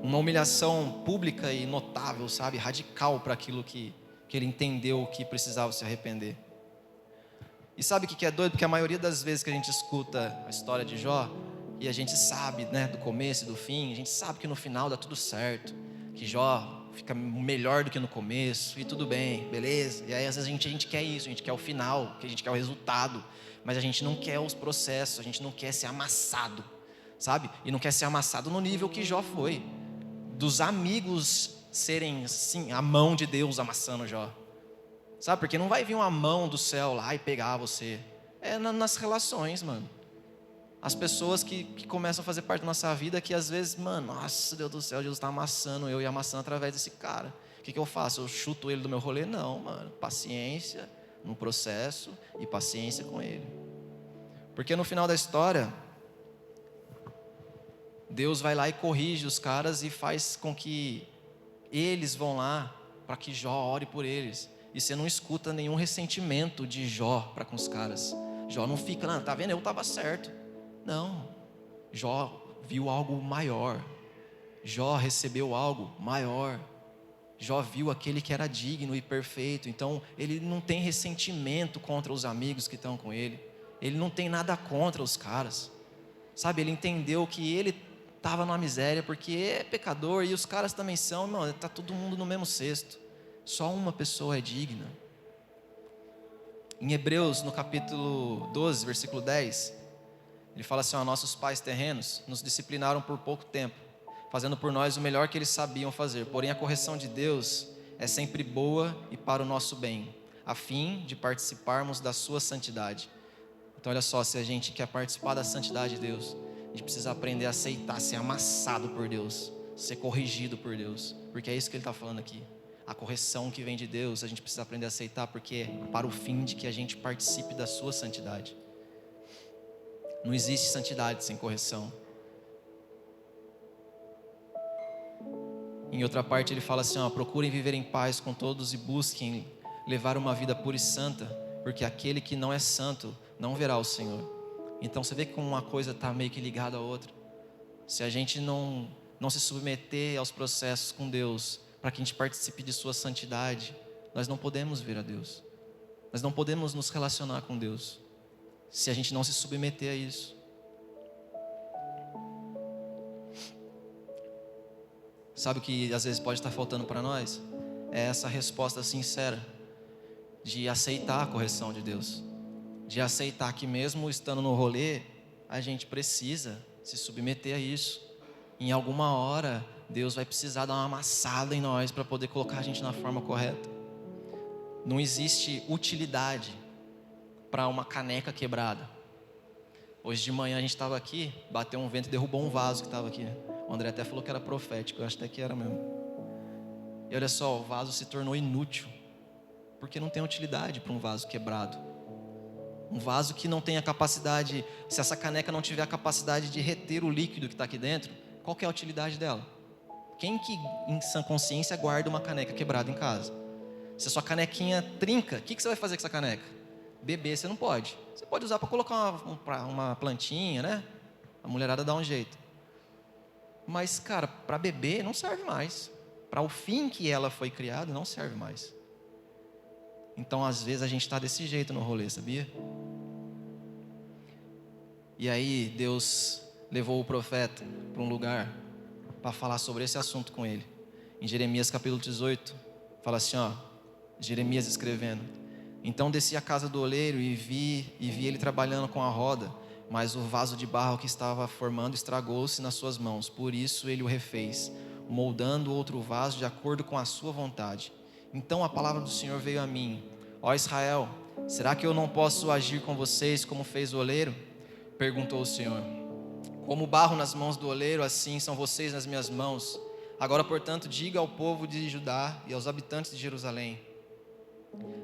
Uma humilhação pública e notável, sabe, radical para aquilo que ele entendeu que precisava se arrepender. E sabe o que é doido? Porque a maioria das vezes que a gente escuta a história de Jó, e a gente sabe, né, do começo e do fim, a gente sabe que no final dá tudo certo, que Jó fica melhor do que no começo, e tudo bem, beleza. E aí às vezes a gente quer isso, a gente quer o final, que a gente quer o resultado, mas a gente não quer os processos, a gente não quer ser amassado, sabe? E não quer ser amassado no nível que Jó foi, dos amigos serem, assim, a mão de Deus amassando Jó. Sabe, porque não vai vir uma mão do céu lá e pegar você. É nas relações, mano. As pessoas que começam a fazer parte da nossa vida, que às vezes, mano, nossa, Deus do céu, Jesus está amassando eu e amassando através desse cara. O que eu faço? Eu chuto ele do meu rolê? Não, mano. Paciência no processo e paciência com ele. Porque no final da história, Deus vai lá e corrige os caras e faz com que eles vão lá para que Jó ore por eles. E você não escuta nenhum ressentimento de Jó para com os caras. Jó não fica, não, tá vendo? Eu estava certo. Não. Jó viu algo maior. Jó recebeu algo maior. Jó viu aquele que era digno e perfeito. Então ele não tem ressentimento contra os amigos que estão com ele. Ele não tem nada contra os caras. Sabe, ele entendeu que ele estava numa miséria porque é pecador e os caras também são. Mano, está todo mundo no mesmo cesto. Só uma pessoa é digna. Em Hebreus, no capítulo 12, versículo 10, ele fala assim, nossos pais terrenos nos disciplinaram por pouco tempo, fazendo por nós o melhor que eles sabiam fazer. Porém, a correção de Deus é sempre boa e para o nosso bem, a fim de participarmos da sua santidade. Então, olha só, se a gente quer participar da santidade de Deus, a gente precisa aprender a aceitar, ser amassado por Deus, ser corrigido por Deus, porque é isso que ele está falando aqui. A correção que vem de Deus, a gente precisa aprender a aceitar, porque é para o fim de que a gente participe da sua santidade. Não existe santidade sem correção. Em outra parte ele fala assim, procurem viver em paz com todos e busquem levar uma vida pura e santa, porque aquele que não é santo não verá o Senhor. Então você vê que uma coisa está meio que ligada à outra. Se a gente não se submeter aos processos com Deus, para que a gente participe de sua santidade, nós não podemos ver a Deus. Nós não podemos nos relacionar com Deus, se a gente não se submeter a isso. Sabe o que às vezes pode estar faltando para nós? É essa resposta sincera, de aceitar a correção de Deus, de aceitar que mesmo estando no rolê, a gente precisa se submeter a isso. Em alguma hora, Deus vai precisar dar uma amassada em nós para poder colocar a gente na forma correta. Não existe utilidade para uma caneca quebrada. Hoje de manhã a gente estava aqui, bateu um vento e derrubou um vaso que estava aqui. O André até falou que era profético, eu acho até que era mesmo. E olha só, o vaso se tornou inútil, porque não tem utilidade para um vaso quebrado. Um vaso que não tem a capacidade, se essa caneca não tiver a capacidade de reter o líquido que está aqui dentro, qual que é a utilidade dela? Quem que em sã consciência guarda uma caneca quebrada em casa? Se a sua canequinha trinca, o que você vai fazer com essa caneca? Beber você não pode. Você pode usar para colocar uma plantinha, né? A mulherada dá um jeito. Mas, cara, para beber não serve mais. Para o fim que ela foi criada, não serve mais. Então, às vezes, a gente está desse jeito no rolê, sabia? E aí, Deus levou o profeta para um lugar para falar sobre esse assunto com ele. Em Jeremias capítulo 18, fala assim, ó, Jeremias escrevendo: então desci à casa do oleiro e vi ele trabalhando com a roda, mas o vaso de barro que estava formando estragou-se nas suas mãos. Por isso ele o refez, moldando outro vaso de acordo com a sua vontade. Então a palavra do Senhor veio a mim: ó Israel, será que eu não posso agir com vocês como fez o oleiro? Perguntou o Senhor. Como o barro nas mãos do oleiro, assim são vocês nas minhas mãos. Agora, portanto, diga ao povo de Judá e aos habitantes de Jerusalém: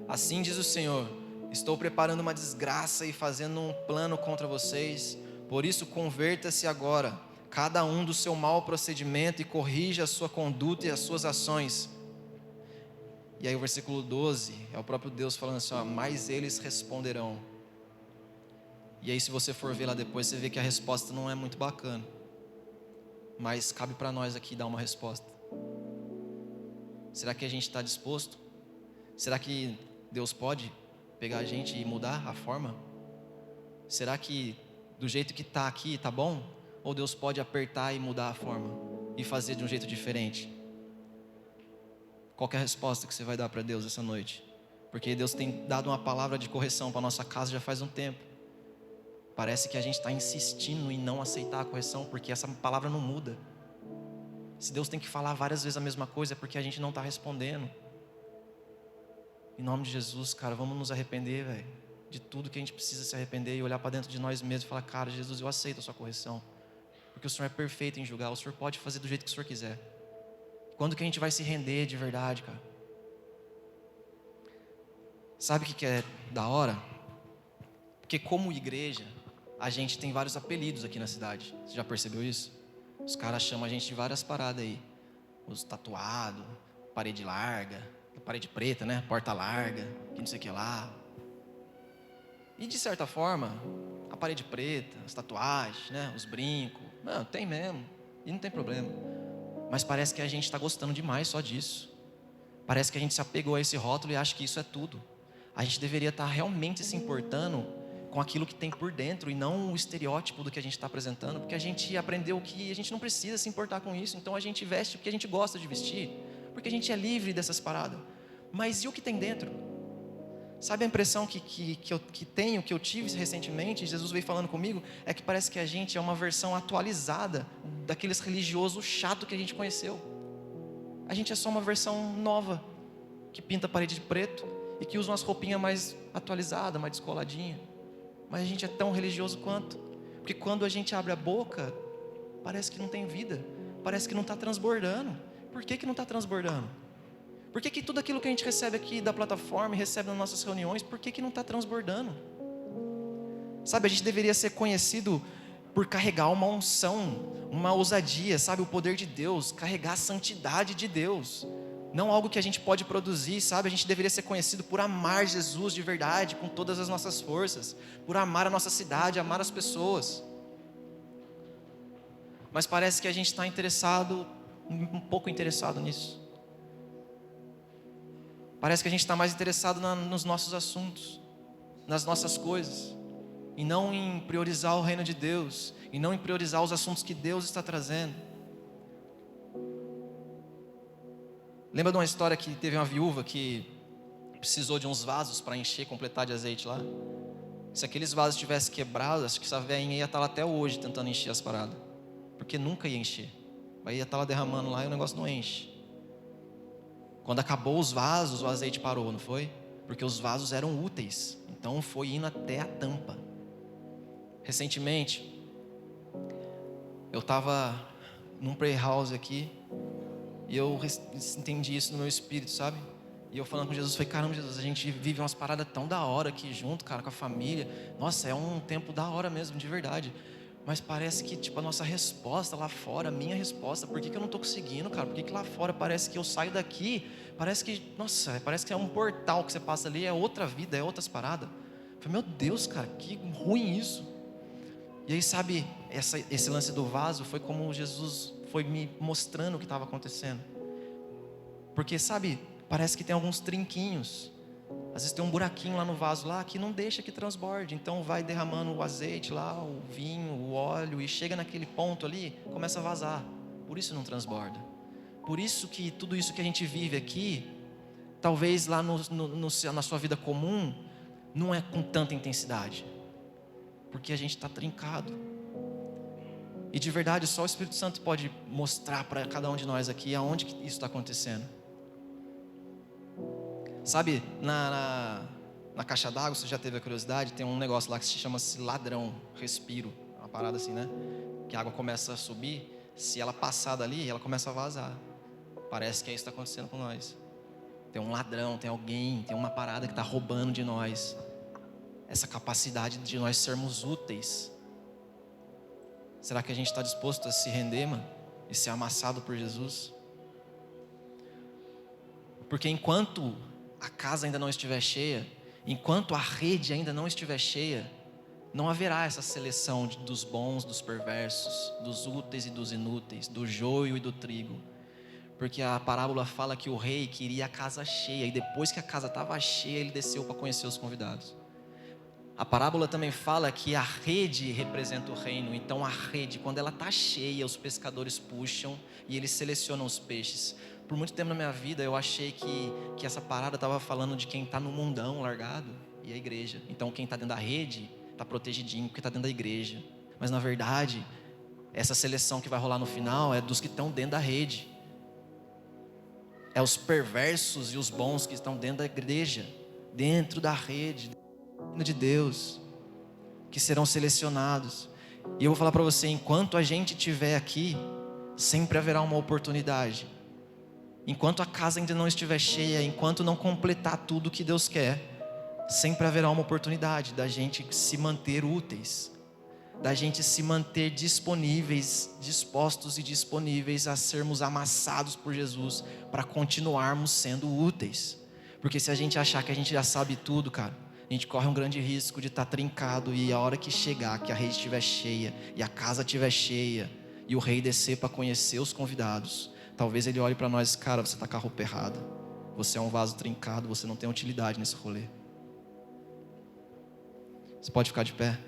assim diz o Senhor, estou preparando uma desgraça e fazendo um plano contra vocês. Por isso converta-se agora, cada um do seu mau procedimento, e corrija a sua conduta e as suas ações. E aí o versículo 12, é o próprio Deus falando assim, ó, mas eles responderão. E aí se você for ver lá depois, você vê que a resposta não é muito bacana. Mas cabe para nós aqui dar uma resposta. Será que a gente está disposto? Será que Deus pode pegar a gente e mudar a forma? Será que do jeito que está aqui está bom? Ou Deus pode apertar e mudar a forma e fazer de um jeito diferente? Qual que é a resposta que você vai dar para Deus essa noite? Porque Deus tem dado uma palavra de correção para a nossa casa já faz um tempo. Parece que a gente está insistindo em não aceitar a correção, porque essa palavra não muda. Se Deus tem que falar várias vezes a mesma coisa, é porque a gente não está respondendo. Em nome de Jesus, cara, vamos nos arrepender, velho, de tudo que a gente precisa se arrepender e olhar para dentro de nós mesmos e falar: cara, Jesus, eu aceito a sua correção, porque o Senhor é perfeito em julgar, o Senhor pode fazer do jeito que o Senhor quiser. Quando que a gente vai se render de verdade, cara? Sabe o que é da hora? Porque como igreja, a gente tem vários apelidos aqui na cidade. Você já percebeu isso? Os caras chamam a gente de várias paradas aí. Os tatuados, parede larga, parede preta, né? Porta larga, que não sei o que lá. E de certa forma, a parede preta, as tatuagens, né? Os brincos, não, tem mesmo, e não tem problema. Mas parece que a gente está gostando demais só disso. Parece que a gente se apegou a esse rótulo e acha que isso é tudo. A gente deveria estar realmente se importando com aquilo que tem por dentro e não o estereótipo do que a gente está apresentando, porque a gente aprendeu que a gente não precisa se importar com isso. Então a gente veste porque a gente gosta de vestir, porque a gente é livre dessas paradas. Mas e o que tem dentro? Sabe a impressão que eu tive recentemente, Jesus veio falando comigo, é que parece que a gente é uma versão atualizada daqueles religiosos chato que a gente conheceu. A gente é só uma versão nova, que pinta a parede de preto e que usa umas roupinhas mais atualizadas, mais descoladinhas. Mas a gente é tão religioso quanto. Porque quando a gente abre a boca, parece que não tem vida, parece que não está transbordando. Por que não está transbordando? Por que tudo aquilo que a gente recebe aqui da plataforma e recebe nas nossas reuniões, por que não está transbordando? Sabe, a gente deveria ser conhecido por carregar uma unção, uma ousadia, sabe, o poder de Deus, carregar a santidade de Deus, não algo que a gente pode produzir, sabe? A gente deveria ser conhecido por amar Jesus de verdade, com todas as nossas forças, por amar a nossa cidade, amar as pessoas. Mas parece que a gente está interessado, um pouco interessado nisso. Parece que a gente está mais interessado nos nossos assuntos, nas nossas coisas, e não em priorizar o reino de Deus, e não em priorizar os assuntos que Deus está trazendo. Lembra de uma história que teve uma viúva que precisou de uns vasos para encher, completar de azeite lá? Se aqueles vasos tivessem quebrado, acho que essa velhinha ia estar lá até hoje tentando encher as paradas, porque nunca ia encher. Aí ia estar lá derramando lá e o negócio não enche. Quando acabou os vasos, o azeite parou, não foi? Porque os vasos eram úteis, então foi indo até a tampa. Recentemente, eu estava num prayer house aqui, e eu entendi isso no meu espírito, sabe? E eu falando com Jesus, falei: caramba, Jesus, a gente vive umas paradas tão da hora aqui junto, cara, com a família. Nossa, é um tempo da hora mesmo, de verdade. Mas parece que, tipo, a nossa resposta lá fora, a minha resposta, por que eu não estou conseguindo, cara? Por que lá fora parece que eu saio daqui, parece que, nossa, parece que é um portal que você passa ali, é outra vida, é outras paradas. Eu falei: meu Deus, cara, que ruim isso. E aí, sabe, esse lance do vaso foi como Jesus foi me mostrando o que estava acontecendo. Porque, sabe, parece que tem alguns trinquinhos. Às vezes tem um buraquinho lá no vaso lá que não deixa que transborde. Então vai derramando o azeite lá, o vinho, o óleo, e chega naquele ponto ali, começa a vazar. Por isso não transborda. Por isso que tudo isso que a gente vive aqui, talvez lá na sua vida comum, não é com tanta intensidade. Porque a gente está trincado. E de verdade, só o Espírito Santo pode mostrar para cada um de nós aqui aonde que isso está acontecendo. Sabe, na caixa d'água, você já teve a curiosidade, tem um negócio lá que se chama ladrão, respiro. Uma parada assim, né? Que a água começa a subir, se ela passar dali, ela começa a vazar. Parece que é isso que está acontecendo com nós. Tem um ladrão, tem alguém, tem uma parada que está roubando de nós essa capacidade de nós sermos úteis. Será que a gente está disposto a se render, mano? E ser amassado por Jesus? Porque enquanto a casa ainda não estiver cheia, enquanto a rede ainda não estiver cheia, não haverá essa seleção dos bons, dos perversos, dos úteis e dos inúteis, do joio e do trigo. Porque a parábola fala que o rei queria a casa cheia, e depois que a casa estava cheia, ele desceu para conhecer os convidados. A parábola também fala que a rede representa o reino. Então a rede, quando ela está cheia, os pescadores puxam e eles selecionam os peixes. Por muito tempo na minha vida eu achei que essa parada estava falando de quem está no mundão largado e a igreja. Então quem está dentro da rede está protegidinho porque está dentro da igreja. Mas na verdade, essa seleção que vai rolar no final é dos que estão dentro da rede. É os perversos e os bons que estão dentro da igreja, dentro da rede de Deus, que serão selecionados. E eu vou falar para você, enquanto a gente estiver aqui, sempre haverá uma oportunidade. Enquanto a casa ainda não estiver cheia, enquanto não completar tudo que Deus quer, sempre haverá uma oportunidade da gente se manter úteis, da gente se manter disponíveis, dispostos e disponíveis a sermos amassados por Jesus, para continuarmos sendo úteis. Porque se a gente achar que a gente já sabe tudo, cara, a gente corre um grande risco de estar trincado, e a hora que chegar, que a rede estiver cheia, e a casa estiver cheia, e o rei descer para conhecer os convidados, talvez ele olhe para nós: cara, você está com a roupa errada, você é um vaso trincado, você não tem utilidade nesse rolê. Você pode ficar de pé?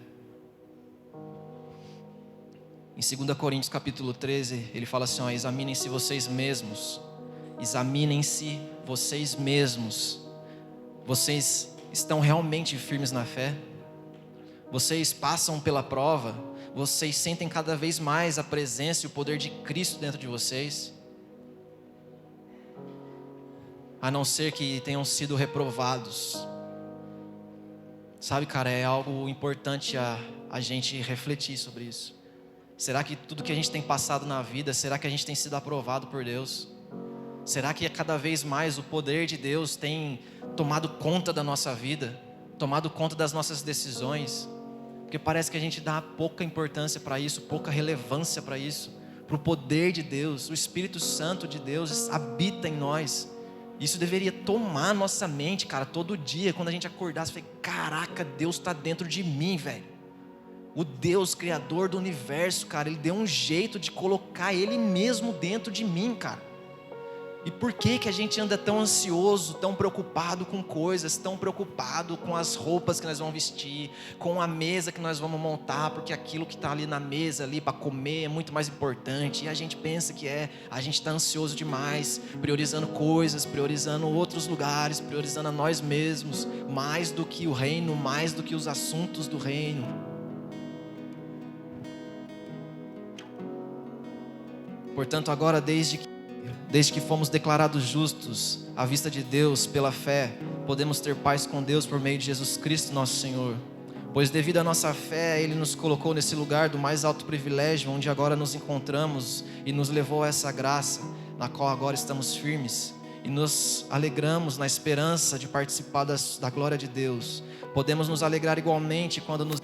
Em 2 Coríntios capítulo 13, ele fala assim: examinem-se vocês mesmos. Examinem-se vocês mesmos. Vocês estão realmente firmes na fé? Vocês passam pela prova? Vocês sentem cada vez mais a presença e o poder de Cristo dentro de vocês? A não ser que tenham sido reprovados. Sabe, cara, é algo importante a gente refletir sobre isso. Será que tudo que a gente tem passado na vida, será que a gente tem sido aprovado por Deus? Será que cada vez mais o poder de Deus tem tomado conta da nossa vida, tomado conta das nossas decisões? Porque parece que a gente dá pouca importância para isso, pouca relevância para isso, para o poder de Deus. O Espírito Santo de Deus habita em nós. Isso deveria tomar nossa mente, cara, todo dia. Quando a gente acordar, você fala: caraca, Deus está dentro de mim, velho. O Deus criador do universo, cara, Ele deu um jeito de colocar Ele mesmo dentro de mim, cara. E por que a gente anda tão ansioso, tão preocupado com coisas, tão preocupado com as roupas que nós vamos vestir, com a mesa que nós vamos montar, porque aquilo que está ali na mesa ali para comer é muito mais importante, e a gente pensa que a gente está ansioso demais, priorizando coisas, priorizando outros lugares, priorizando a nós mesmos, mais do que o reino, mais do que os assuntos do reino. Portanto, agora, desde que fomos declarados justos à vista de Deus pela fé, podemos ter paz com Deus por meio de Jesus Cristo nosso Senhor. Pois devido à nossa fé, Ele nos colocou nesse lugar do mais alto privilégio, onde agora nos encontramos, e nos levou a essa graça, na qual agora estamos firmes, e nos alegramos na esperança de participar da glória de Deus. Podemos nos alegrar igualmente quando nos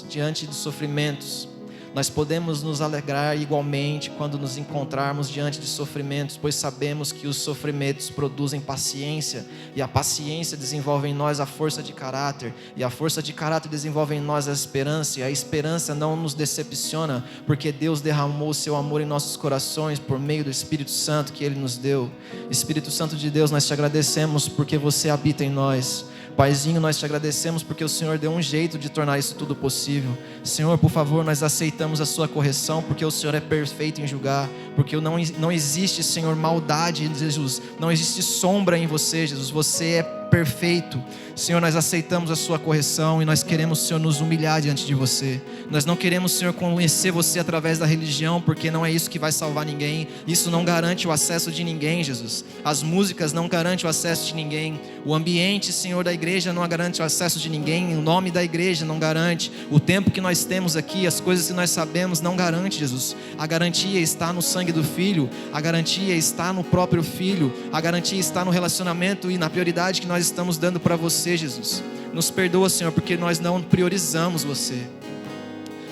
diante dos sofrimentos. Nós podemos nos alegrar igualmente quando nos encontrarmos diante de sofrimentos, pois sabemos que os sofrimentos produzem paciência, e a paciência desenvolve em nós a força de caráter, e a força de caráter desenvolve em nós a esperança, e a esperança não nos decepciona, porque Deus derramou o seu amor em nossos corações por meio do Espírito Santo que Ele nos deu. Espírito Santo de Deus, nós te agradecemos porque você habita em nós, Paizinho, nós te agradecemos porque o Senhor deu um jeito de tornar isso tudo possível. Senhor, por favor, nós aceitamos a sua correção, porque o Senhor é perfeito em julgar, porque não existe, Senhor, maldade, Jesus, não existe sombra em você, Jesus, você é perfeito. Senhor, nós aceitamos a sua correção e nós queremos, Senhor, nos humilhar diante de você. Nós não queremos, Senhor, conhecer você através da religião, porque não é isso que vai salvar ninguém. Isso não garante o acesso de ninguém, Jesus. As músicas não garantem o acesso de ninguém. O ambiente, Senhor, da igreja não garante o acesso de ninguém. O nome da igreja não garante. O tempo que nós temos aqui, as coisas que nós sabemos não garante, Jesus. A garantia está no sangue do Filho. A garantia está no próprio Filho. A garantia está no relacionamento e na prioridade que nós estamos dando para você, Jesus. Nos perdoa, Senhor, porque nós não priorizamos você.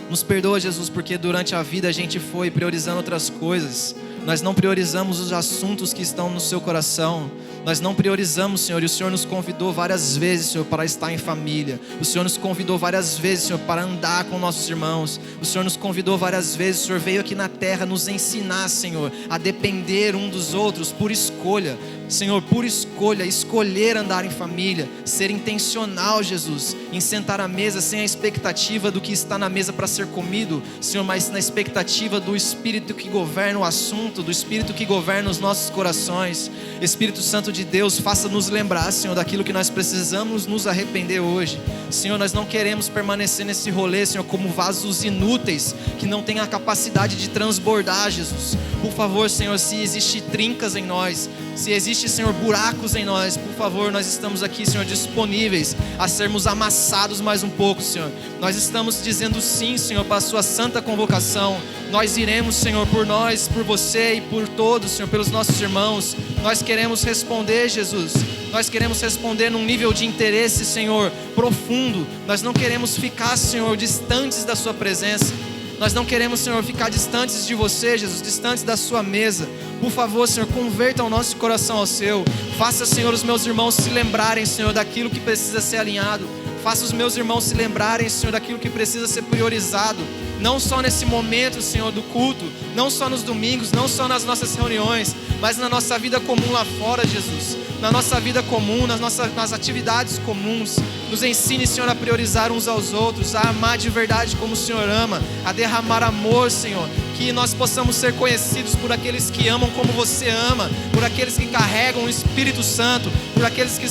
Nos perdoa, Jesus, porque durante a vida a gente foi priorizando outras coisas. Nós não priorizamos os assuntos que estão no seu coração. Nós não priorizamos, Senhor, e o Senhor nos convidou várias vezes, Senhor, para estar em família. O Senhor nos convidou várias vezes, Senhor, para andar com nossos irmãos. O Senhor nos convidou várias vezes, o Senhor veio aqui na terra nos ensinar, Senhor, a depender um dos outros por escolha. Senhor, por escolha, escolher andar em família, ser intencional, Jesus, em sentar à mesa sem a expectativa do que está na mesa para ser comido, Senhor, mas na expectativa do Espírito que governa o assunto, do Espírito que governa os nossos corações. Espírito Santo de Deus, faça-nos lembrar, Senhor, daquilo que nós precisamos nos arrepender hoje. Senhor, nós não queremos permanecer nesse rolê, Senhor, como vasos inúteis, que não têm a capacidade de transbordar, Jesus. Por favor, Senhor, se existem trincas em nós, se existe, Senhor, buracos em nós, por favor, nós estamos aqui, Senhor, disponíveis a sermos amassados mais um pouco, Senhor. Nós estamos dizendo sim, Senhor, para a sua santa convocação. Nós iremos, Senhor, por nós, por você e por todos, Senhor, pelos nossos irmãos. Nós queremos responder, Jesus. Nós queremos responder num nível de interesse, Senhor, profundo. Nós não queremos ficar, Senhor, distantes da sua presença. Nós não queremos, Senhor, ficar distantes de você, Jesus, distantes da sua mesa. Por favor, Senhor, converta o nosso coração ao seu. Faça, Senhor, os meus irmãos se lembrarem, Senhor, daquilo que precisa ser alinhado. Faça os meus irmãos se lembrarem, Senhor, daquilo que precisa ser priorizado. Não só nesse momento, Senhor, do culto, não só nos domingos, não só nas nossas reuniões, mas na nossa vida comum lá fora, Jesus. Na nossa vida comum, nas atividades comuns. Nos ensine, Senhor, a priorizar uns aos outros, a amar de verdade como o Senhor ama, a derramar amor, Senhor. Que nós possamos ser conhecidos por aqueles que amam como você ama, por aqueles que carregam o Espírito Santo, por aqueles que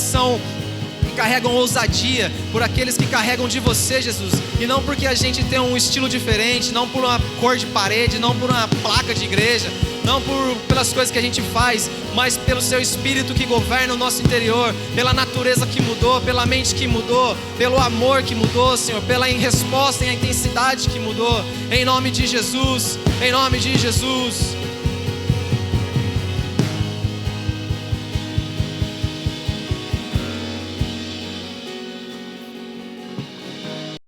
carregam ousadia, por aqueles que carregam de você, Jesus. E não porque a gente tem um estilo diferente, não por uma cor de parede, não por uma placa de igreja, não pelas coisas que a gente faz, mas pelo seu Espírito que governa o nosso interior, pela natureza que mudou, pela mente que mudou, pelo amor que mudou, Senhor, pela resposta e a intensidade que mudou. Em nome de Jesus, em nome de Jesus.